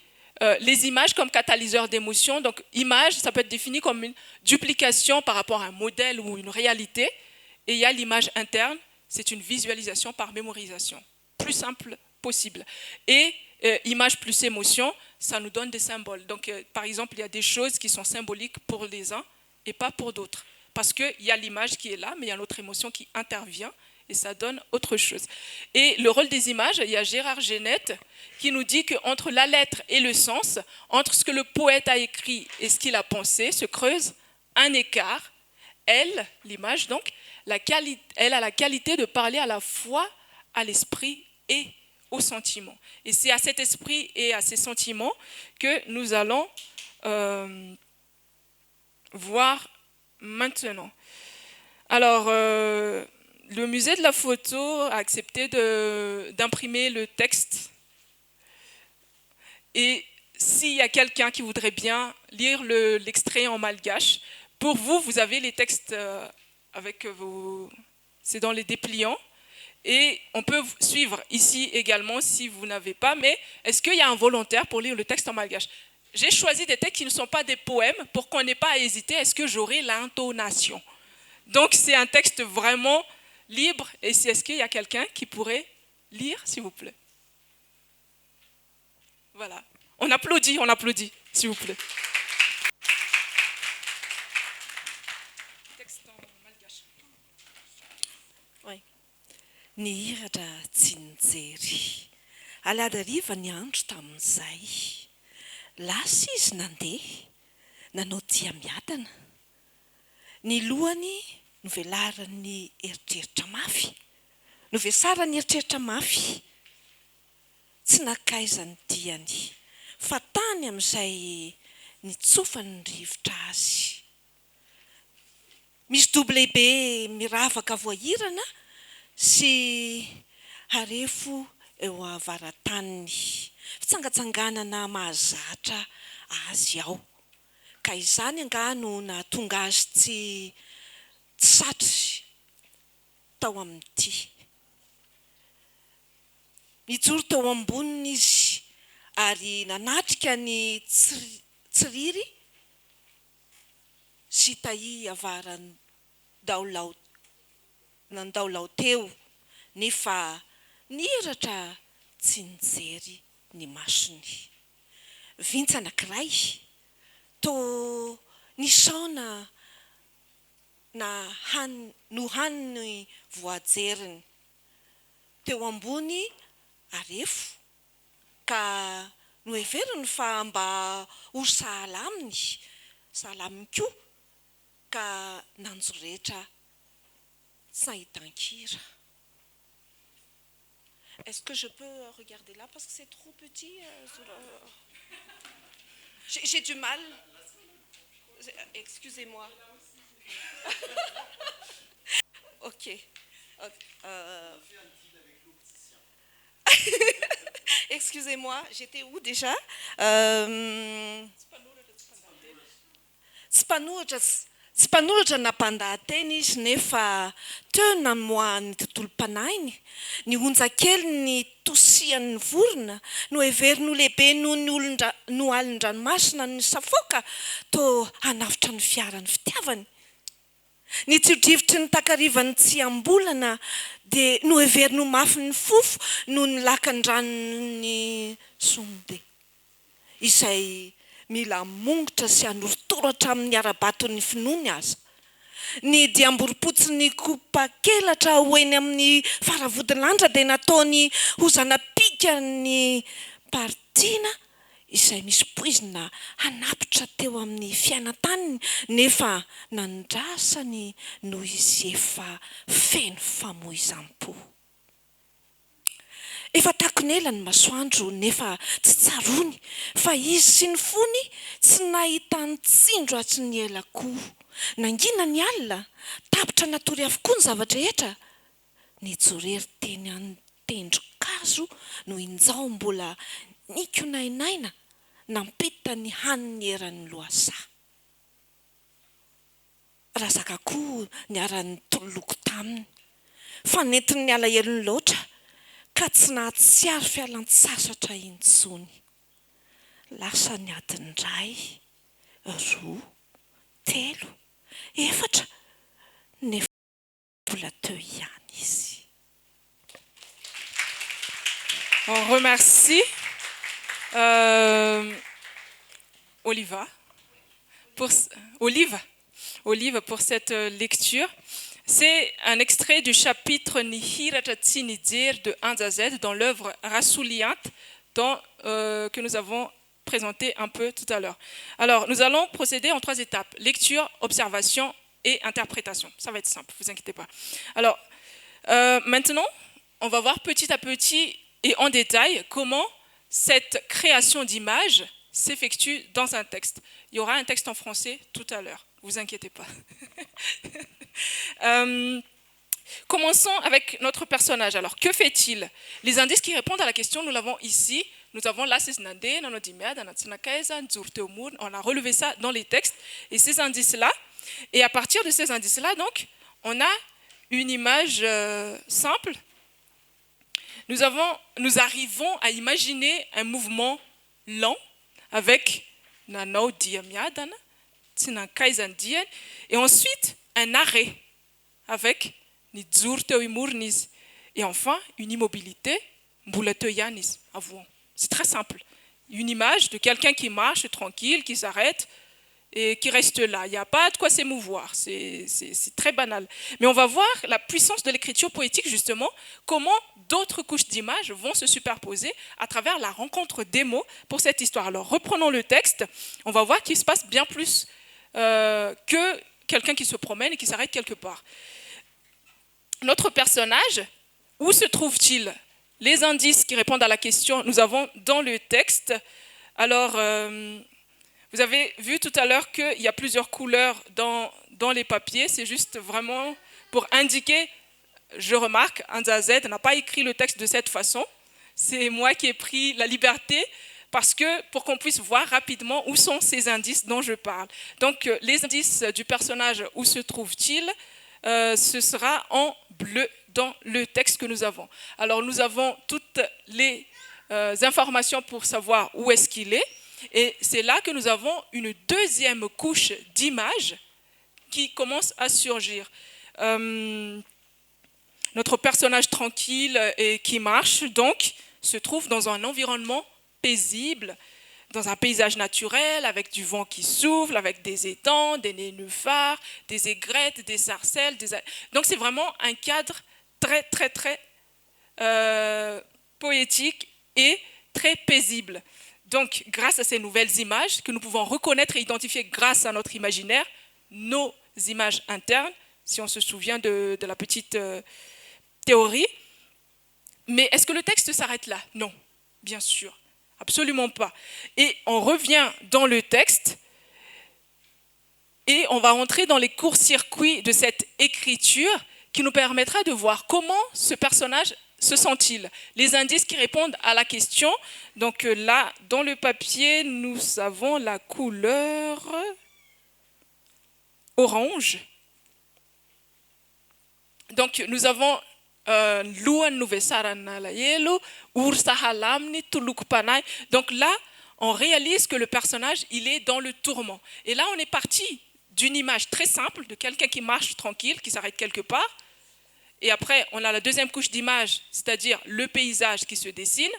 les images comme catalyseur d'émotions. Donc, image, ça peut être défini comme une duplication par rapport à un modèle ou une réalité. Et il y a l'image interne, c'est une visualisation par mémorisation. Plus simple possible. Et image plus émotion, ça nous donne des symboles. Donc, par exemple, il y a des choses qui sont symboliques pour les uns et pas pour d'autres. Parce qu'il y a l'image qui est là, mais il y a l'autre émotion qui intervient et ça donne autre chose. Et le rôle des images, il y a Gérard Genette qui nous dit qu'entre la lettre et le sens, entre ce que le poète a écrit et ce qu'il a pensé, se creuse un écart. Elle, l'image donc, elle a la qualité de parler à la fois à l'esprit et au sentiment. Et c'est à cet esprit et à ces sentiments que nous allons voir maintenant. Alors, le musée de la photo a accepté d'imprimer le texte. Et s'il y a quelqu'un qui voudrait bien lire l'extrait en malgache, pour vous, vous avez les textes avec vos... C'est dans les dépliants. Et on peut suivre ici également si vous n'avez pas. Mais est-ce qu'il y a un volontaire pour lire le texte en malgache? J'ai choisi des textes qui ne sont pas des poèmes pour qu'on n'ait pas à hésiter. Est-ce que j'aurai l'intonation? Donc, c'est un texte vraiment libre. Et est-ce qu'il y a quelqu'un qui pourrait lire, s'il vous plaît? Voilà. On applaudit, s'il vous plaît. Texte en malgache. Oui. Ny hiratra tsy nijery. Alada riva ny andro tamin'izay. Lasa izy nandeha. Nanao dia miadana. Ny lohany novelarany eritreritra mafy. Novesarany eritreritra mafy. Tsy nakaizany diany. Fa tany amin'izay nitsofany ny rivotra azy. Misy dobo lehibe miravaka voahirana sy harefo eo avaran-taniny. Fitsangatsanganana mahazatra azy ao. Ka izany anga no nahatonga azy tsy satry tao amin'ity. Nijoro tao amboniny izy ary nanatrika ny tsiriry sy tahi avarany daolao nandaolao teo nefa nihiratra tsy nijery ny masony. Vintsy anankiray to nisaona no haniny voajeriny teo ambony arefo ka no heveriny fa mba ho sahalaminy koa ka nanjoretra tsy nahitan-kira. Est-ce que je peux regarder là parce que c'est trop petit j'ai du mal. Excusez-moi. Ok. Excusez-moi, j'étais où déjà? Tsy mpanoratra nampandahateny izy nefa teo namoahany tontolo-panainy ny onjakely ny tosian'ny vorona no heveriny ho lehibe no alin-dranomasina ny safoka to hanavitra ny fiarany fitiavany. Ny tsiodrivotry ny takarivany tsy ambolana dia no heveriny ho mafy ny fofo no ny lakan-dranony sonde izay mila mongotra sy anorotoratra amin'ny arabaton'ny finoany aza. Ny diamboropotsiny kopakelatra hoeny amin'ny faravodin'andra dia nataony hozana-pika ny partiana izay misy poizina hanapitra teo amin'ny fiainantaniny nefa nandrasany noho izy efa feno famoizam-po. Efa takonela ny masoandro nefa tsy tsarony fa izy sy ny fony tsy nahita ny tsindro atsy ny ela-koho. Nangina ny alina tapitra natory avokoa ny zavatra rehetra. Nijorery teny an-tendron-kazo no injao mbola nikonainaina nampita ny haniny eran'ny lohasaha. Razaka koa niaran'ny toloko taminy fa nentin'ny alahelo ny loatra ka tsy nahatsiaro fialan-tsasatra intsony. Lasa ny adiny iray, roa, telo, efatra nefa mbola teo ihany izy. On remercie Olive pour cette lecture. C'est un extrait du chapitre Nihiratra Tsi Nijer de 1 à Z dans l'œuvre Rasuliant que nous avons présenté un peu tout à l'heure. Alors, nous allons procéder en 3 étapes. Lecture, observation et interprétation. Ça va être simple, ne vous inquiétez pas. Alors, maintenant, on va voir petit à petit et en détail comment cette création d'images s'effectue dans un texte. Il y aura un texte en français tout à l'heure, ne vous inquiétez pas. Commençons avec notre personnage. Alors, que fait-il? Les indices qui répondent à la question, nous l'avons ici. Nous avons là, on a relevé ça dans les textes. Et ces indices-là, et à partir de ces indices-là, donc, on a une image simple. Nous arrivons à imaginer un mouvement lent avec et ensuite un arrêt avec et enfin une immobilité. C'est très simple. Une image de quelqu'un qui marche tranquille, qui s'arrête et qui reste là. Il n'y a pas de quoi s'émouvoir. C'est très banal. Mais on va voir la puissance de l'écriture poétique, justement, comment d'autres couches d'images vont se superposer à travers la rencontre des mots pour cette histoire. Alors, reprenons le texte. On va voir qu'il se passe bien plus que quelqu'un qui se promène et qui s'arrête quelque part. Notre personnage, où se trouve-t-il? Les indices qui répondent à la question, nous avons dans le texte. Alors, vous avez vu tout à l'heure qu'il y a plusieurs couleurs dans les papiers. C'est juste vraiment pour indiquer, je remarque, Anza Z n'a pas écrit le texte de cette façon. C'est moi qui ai pris la liberté parce que pour qu'on puisse voir rapidement où sont ces indices dont je parle. Donc, les indices du personnage, où se trouve-t-il? Ce sera en bleu dans le texte que nous avons. Alors, nous avons toutes les informations pour savoir où est-ce qu'il est. Et c'est là que nous avons une deuxième couche d'images qui commence à surgir. Notre personnage tranquille et qui marche, donc, se trouve dans un environnement paisible, dans un paysage naturel, avec du vent qui souffle, avec des étangs, des nénuphars, des aigrettes, des sarcelles. Donc, c'est vraiment un cadre très, très, très poétique et très paisible. Donc, grâce à ces nouvelles images que nous pouvons reconnaître et identifier grâce à notre imaginaire, nos images internes, si on se souvient de la petite théorie. Mais est-ce que le texte s'arrête là? Non, bien sûr, absolument pas. Et on revient dans le texte et on va entrer dans les courts-circuits de cette écriture qui nous permettra de voir comment ce personnage se sent-il. Les indices qui répondent à la question. Donc là, dans le papier, nous avons la couleur orange. Donc nous avons donc là, on réalise que le personnage, il est dans le tourment. Et là, on est parti d'une image très simple de quelqu'un qui marche tranquille, qui s'arrête quelque part. Et après, on a la deuxième couche d'image, c'est-à-dire le paysage qui se dessine.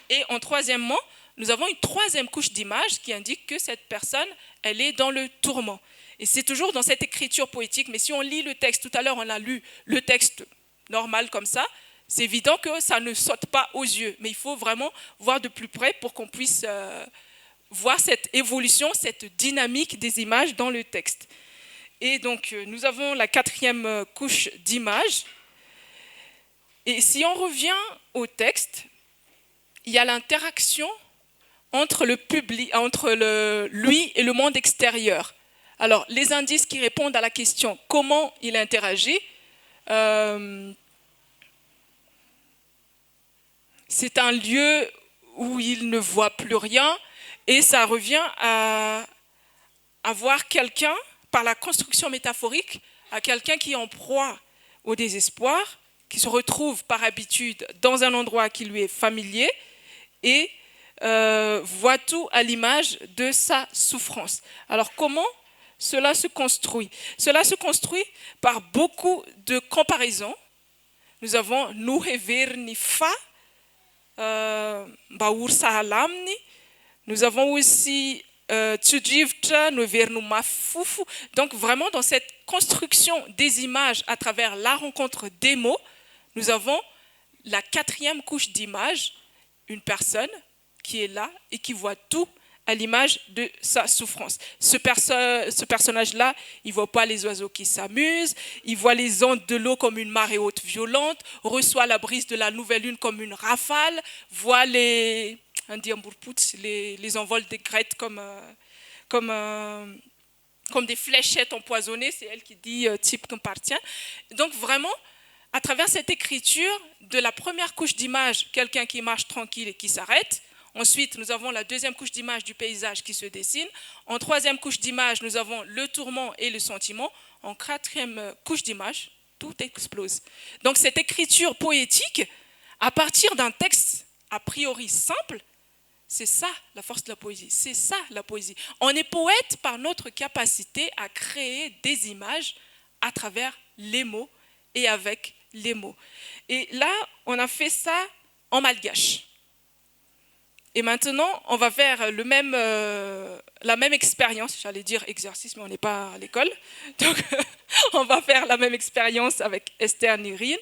Et en troisièmement, nous avons une troisième couche d'image qui indique que cette personne, elle est dans le tourment. Et c'est toujours dans cette écriture poétique. Mais si on lit le texte, tout à l'heure, on a lu le texte normal comme ça, c'est évident que ça ne saute pas aux yeux. Mais il faut vraiment voir de plus près pour qu'on puisse voir cette évolution, cette dynamique des images dans le texte. Et donc, nous avons la quatrième couche d'image. Et si on revient au texte, il y a l'interaction entre le public, entre lui et le monde extérieur. Alors, les indices qui répondent à la question comment il interagit, c'est un lieu où il ne voit plus rien et ça revient à voir quelqu'un, par la construction métaphorique, à quelqu'un qui est en proie au désespoir, qui se retrouve par habitude dans un endroit qui lui est familier et voit tout à l'image de sa souffrance. Alors comment cela se construit? Cela se construit par beaucoup de comparaisons. Nous avons Nuheverni Fa, Baour Sahalamni. Nous avons aussi Tsujivcha, Nuhevernu Mafufu. Donc vraiment dans cette construction des images à travers la rencontre des mots, nous avons la quatrième couche d'image, une personne qui est là et qui voit tout à l'image de sa souffrance. Ce personnage-là, il ne voit pas les oiseaux qui s'amusent, il voit les ondes de l'eau comme une marée haute violente, reçoit la brise de la nouvelle lune comme une rafale, voit les envols des grettes comme des fléchettes empoisonnées, c'est elle qui dit type compartient. Donc vraiment, à travers cette écriture, de la première couche d'image, quelqu'un qui marche tranquille et qui s'arrête. Ensuite, nous avons la deuxième couche d'image du paysage qui se dessine. En troisième couche d'image, nous avons le tourment et le sentiment. En quatrième couche d'image, tout explose. Donc cette écriture poétique, à partir d'un texte a priori simple, c'est ça la force de la poésie. C'est ça la poésie. On est poète par notre capacité à créer des images à travers les mots et avec les mots. Et là, on a fait ça en malgache. Et maintenant, on va faire la même expérience, j'allais dire exercice, mais on n'est pas à l'école. Donc, on va faire la même expérience avec Esther Nirine.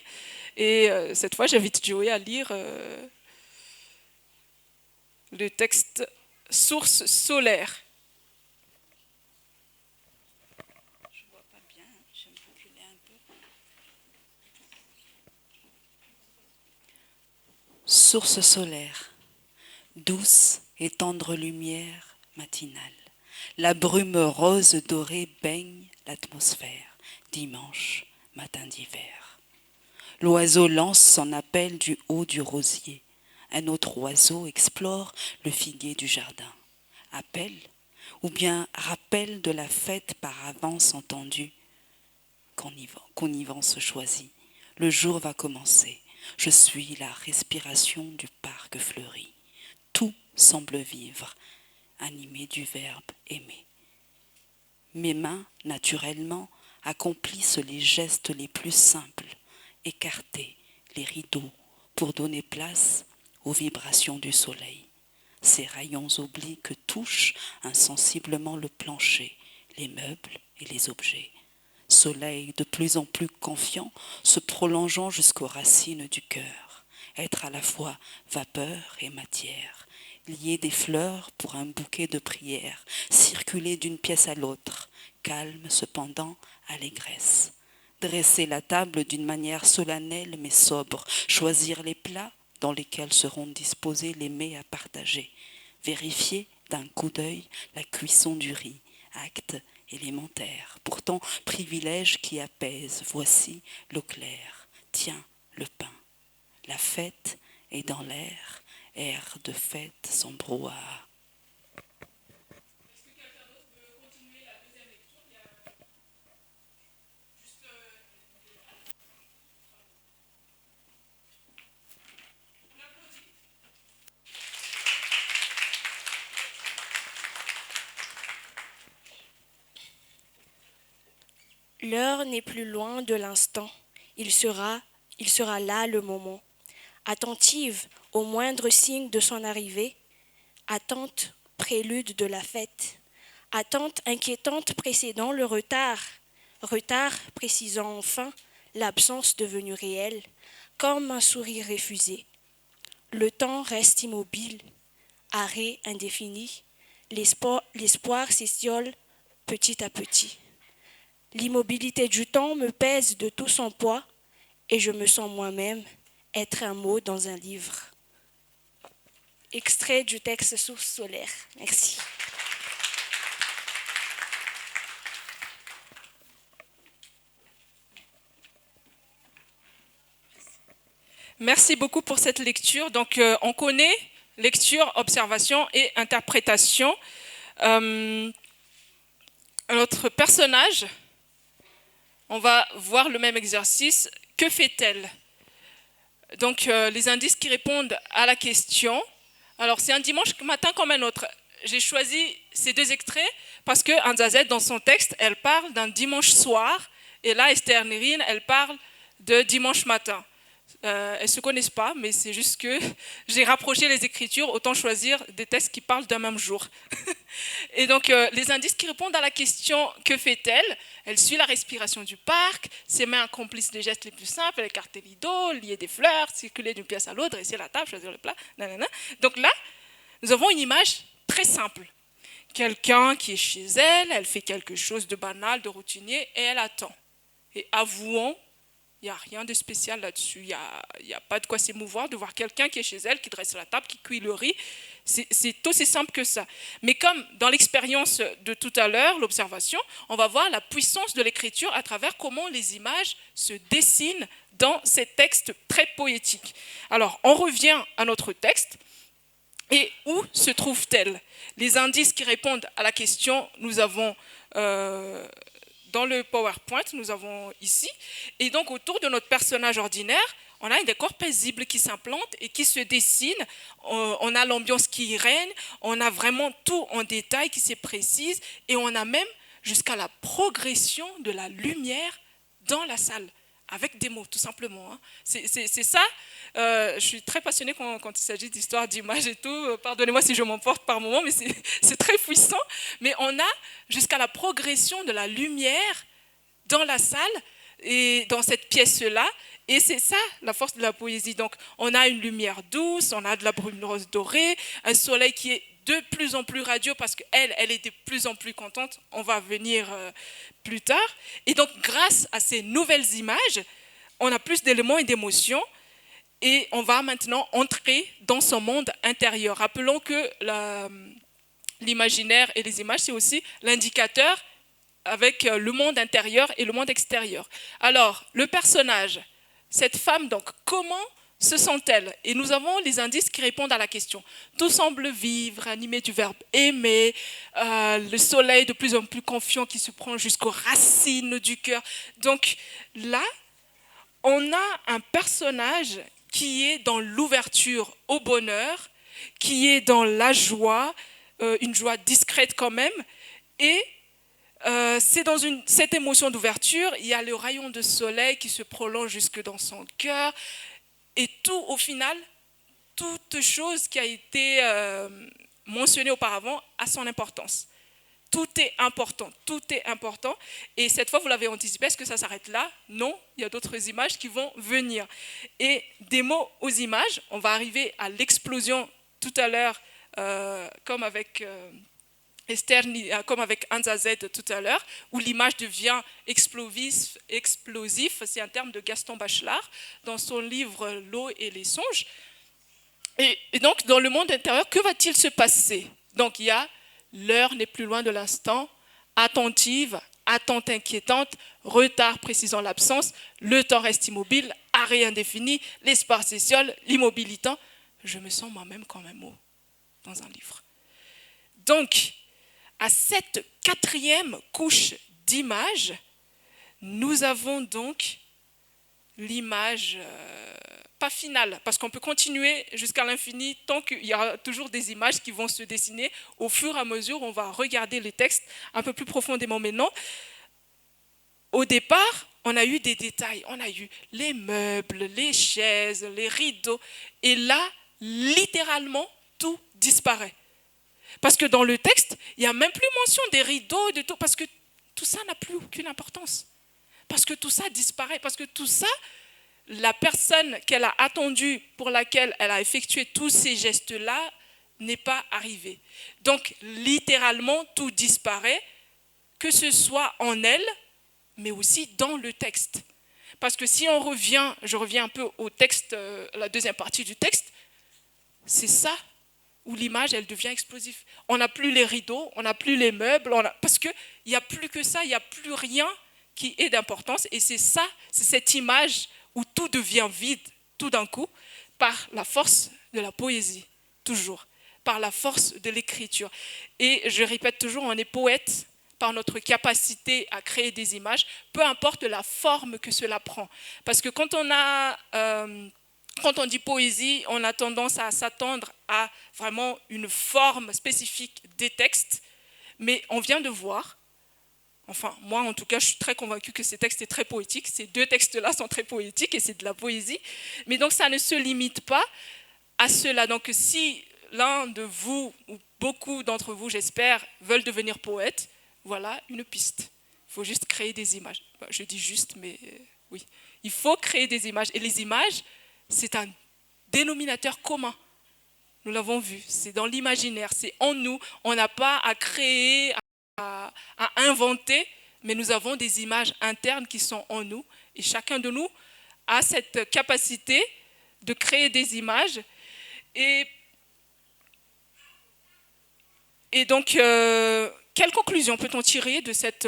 Et cette fois, j'invite Joey à lire le texte « Source solaire ». Je ne vois pas bien, je vais me reculer un peu. Source solaire. Douce et tendre lumière matinale. La brume rose dorée baigne l'atmosphère. Dimanche, matin d'hiver. L'oiseau lance son appel du haut du rosier. Un autre oiseau explore le figuier du jardin. Appel ou bien rappel de la fête par avance entendue. Connivence choisie. Le jour va commencer. Je suis la respiration du parc fleuri. Tout semble vivre, animé du verbe aimer. Mes mains, naturellement, accomplissent les gestes les plus simples écarter les rideaux pour donner place aux vibrations du soleil. Ces rayons obliques touchent insensiblement le plancher, les meubles et les objets. Soleil de plus en plus confiant, se prolongeant jusqu'aux racines du cœur. Être à la fois vapeur et matière. Lier des fleurs pour un bouquet de prières. Circuler d'une pièce à l'autre. Calme cependant, allégresse. Dresser la table d'une manière solennelle mais sobre. Choisir les plats dans lesquels seront disposés les mets à partager. Vérifier d'un coup d'œil la cuisson du riz. Acte élémentaire, pourtant privilège qui apaise. Voici l'eau claire, tiens le pain. La fête est dans l'air, air de fête sans brouhaha. L'heure n'est plus loin de l'instant. Il sera là le moment. Attentive au moindre signe de son arrivée. Attente, prélude de la fête. Attente inquiétante précédant le retard. Retard précisant enfin l'absence devenue réelle, comme un sourire refusé. Le temps reste immobile. Arrêt indéfini. L'espoir s'étiole petit à petit. L'immobilité du temps me pèse de tout son poids et je me sens moi-même être un mot dans un livre. Extrait du texte Source solaire. Merci. Merci beaucoup pour cette lecture. Donc, on connaît lecture, observation et interprétation. Notre personnage, on va voir le même exercice. Que fait-elle? Donc, les indices qui répondent à la question. Alors, c'est un dimanche matin comme un autre. J'ai choisi ces deux extraits parce que Anzazet, dans son texte, elle parle d'un dimanche soir. Et là, Esther Nérine, elle parle de dimanche matin. Elles ne se connaissent pas, mais c'est juste que j'ai rapproché les écritures, autant choisir des textes qui parlent d'un même jour. Et donc, les indices qui répondent à la question « Que fait-elle » Elle suit la respiration du parc, ses mains accomplissent les gestes les plus simples, elle écarte les rideaux, lier des fleurs, circuler d'une pièce à l'autre, dresser la table, choisir le plat, nanana. Donc là, nous avons une image très simple. Quelqu'un qui est chez elle, elle fait quelque chose de banal, de routinier, et elle attend. Et avouons, il n'y a rien de spécial là-dessus. Il n'y a pas de quoi s'émouvoir de voir quelqu'un qui est chez elle, qui dresse la table, qui cuit le riz. C'est aussi simple que ça. Mais comme dans l'expérience de tout à l'heure, l'observation, on va voir la puissance de l'écriture à travers comment les images se dessinent dans ces textes très poétiques. Alors, on revient à notre texte. Et où se trouve-t-elle? Les indices qui répondent à la question, nous avons... dans le PowerPoint, nous avons ici. Et donc, autour de notre personnage ordinaire, on a un décor paisible qui s'implante et qui se dessine. On a l'ambiance qui y règne. On a vraiment tout en détail qui se précise. Et on a même jusqu'à la progression de la lumière dans la salle, avec des mots, tout simplement. C'est ça. Je suis très passionnée quand il s'agit d'histoire, d'images et tout. Pardonnez-moi si je m'emporte par moments, mais c'est très puissant. Mais on a jusqu'à la progression de la lumière dans la salle et dans cette pièce-là. Et c'est ça, la force de la poésie. Donc, on a une lumière douce, on a de la brume rose dorée, un soleil qui est de plus en plus radieux parce qu'elle est de plus en plus contente. On va venir plus tard. Et donc, grâce à ces nouvelles images, on a plus d'éléments et d'émotions. Et on va maintenant entrer dans son monde intérieur. Rappelons que l'imaginaire et les images, c'est aussi l'indicateur avec le monde intérieur et le monde extérieur. Alors, le personnage, cette femme, donc, comment se sent-elle? Et nous avons les indices qui répondent à la question. Tout semble vivre, animé du verbe aimer, le soleil de plus en plus confiant qui se prend jusqu'aux racines du cœur. Donc là, on a un personnage qui est dans l'ouverture au bonheur, qui est dans la joie, une joie discrète quand même, et c'est dans cette émotion d'ouverture, il y a le rayon de soleil qui se prolonge jusque dans son cœur. Et tout, au final, toute chose qui a été mentionnée auparavant a son importance. Tout est important, tout est important. Et cette fois, vous l'avez anticipé, est-ce que ça s'arrête là? Non, il y a d'autres images qui vont venir. Et des mots aux images, on va arriver à l'explosion tout à l'heure, comme avec Esther, comme avec Hansa Z tout à l'heure, où l'image devient explosif. C'est un terme de Gaston Bachelard dans son livre « L'eau et les songes ». Et donc, dans le monde intérieur, que va-t-il se passer? Donc, il y a l'heure n'est plus loin de l'instant, attentive, attente inquiétante, retard précisant l'absence, le temps reste immobile, arrêt indéfini, l'espace s'étiole, l'immobilitant. Je me sens moi-même comme un mot dans un livre. Donc, à cette 4e couche d'image, nous avons donc l'image pas finale, parce qu'on peut continuer jusqu'à l'infini tant qu'il y aura toujours des images qui vont se dessiner au fur et à mesure. On va regarder les textes un peu plus profondément maintenant. Au départ, on a eu des détails, on a eu les meubles, les chaises, les rideaux, et là, littéralement, tout disparaît. Parce que dans le texte, il n'y a même plus mention des rideaux, de tout, parce que tout ça n'a plus aucune importance. Parce que tout ça disparaît, parce que tout ça, la personne qu'elle a attendue, pour laquelle elle a effectué tous ces gestes-là, n'est pas arrivée. Donc, littéralement, tout disparaît, que ce soit en elle, mais aussi dans le texte. Parce que si on revient, je reviens un peu au texte, la deuxième partie du texte, c'est ça où l'image, elle devient explosive. On n'a plus les rideaux, on n'a plus les meubles, parce qu'il n'y a plus que ça, il n'y a plus rien qui est d'importance. Et c'est ça, c'est cette image où tout devient vide tout d'un coup, par la force de la poésie, toujours, par la force de l'écriture. Et je répète toujours, on est poète par notre capacité à créer des images, peu importe la forme que cela prend. Parce que quand on dit poésie, on a tendance à s'attendre à vraiment une forme spécifique des textes, mais on vient de voir, enfin moi en tout cas je suis très convaincue que ces textes sont très poétiques, ces 2 textes-là sont très poétiques et c'est de la poésie, mais donc ça ne se limite pas à cela. Donc si l'un de vous, ou beaucoup d'entre vous j'espère, veulent devenir poète, voilà une piste. Il faut juste créer des images. Je dis juste, mais oui, il faut créer des images. Et les images, c'est un dénominateur commun. Nous l'avons vu, c'est dans l'imaginaire, c'est en nous. On n'a pas à créer, à inventer, mais nous avons des images internes qui sont en nous. Et chacun de nous a cette capacité de créer des images. Et donc, quelle conclusion peut-on tirer de cette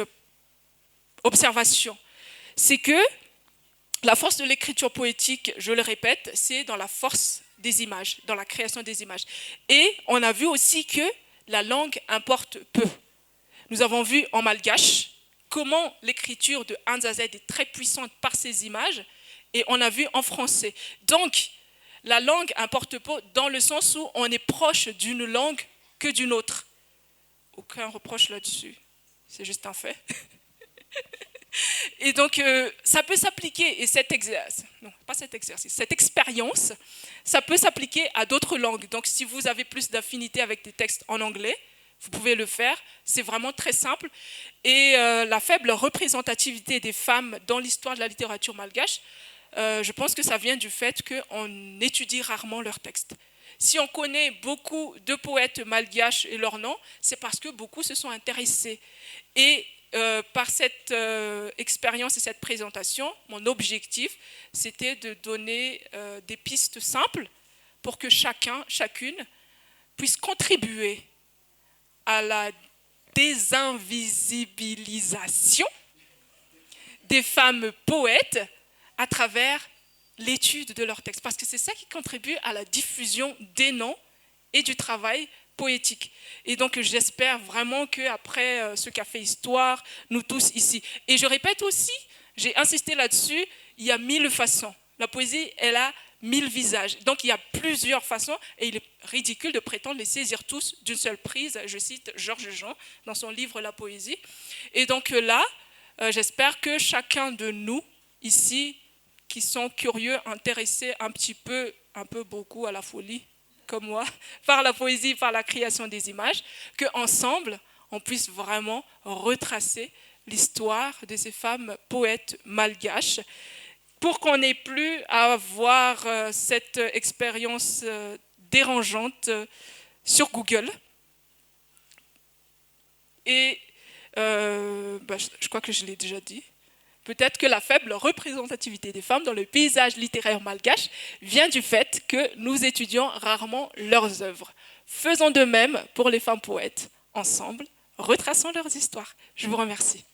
observation? C'est que la force de l'écriture poétique, je le répète, c'est dans la force des images, dans la création des images. Et on a vu aussi que la langue importe peu. Nous avons vu en malgache comment l'écriture de Hansa Z est très puissante par ses images, et on a vu en français. Donc, la langue importe peu dans le sens où on est proche d'une langue que d'une autre. Aucun reproche là-dessus, c'est juste un fait. Et donc, ça peut s'appliquer, et cette expérience, ça peut s'appliquer à d'autres langues. Donc, si vous avez plus d'affinité avec des textes en anglais, vous pouvez le faire, c'est vraiment très simple. Et la faible représentativité des femmes dans l'histoire de la littérature malgache, je pense que ça vient du fait qu'on étudie rarement leurs textes. Si on connaît beaucoup de poètes malgaches et leurs noms, c'est parce que beaucoup se sont intéressés. Et par cette expérience et cette présentation, mon objectif, c'était de donner des pistes simples pour que chacune puisse contribuer à la désinvisibilisation des femmes poètes à travers l'étude de leurs textes. Parce que c'est ça qui contribue à la diffusion des noms et du travail poétique. Et donc j'espère vraiment qu'après ce qu'a fait Histoire, nous tous ici. Et je répète aussi, j'ai insisté là-dessus, il y a 1000 façons. La poésie, elle a 1000 visages. Donc il y a plusieurs façons et il est ridicule de prétendre les saisir tous d'une seule prise. Je cite Georges Jean dans son livre La poésie. Et donc là, j'espère que chacun de nous ici qui sont curieux, intéressés un peu beaucoup à la folie, comme moi, par la poésie, par la création des images, qu'ensemble, on puisse vraiment retracer l'histoire de ces femmes poètes malgaches pour qu'on n'ait plus à avoir cette expérience dérangeante sur Google. Et je crois que je l'ai déjà dit. Peut-être que la faible représentativité des femmes dans le paysage littéraire malgache vient du fait que nous étudions rarement leurs œuvres. Faisons de même pour les femmes poètes. Ensemble, retraçons leurs histoires. Je vous remercie.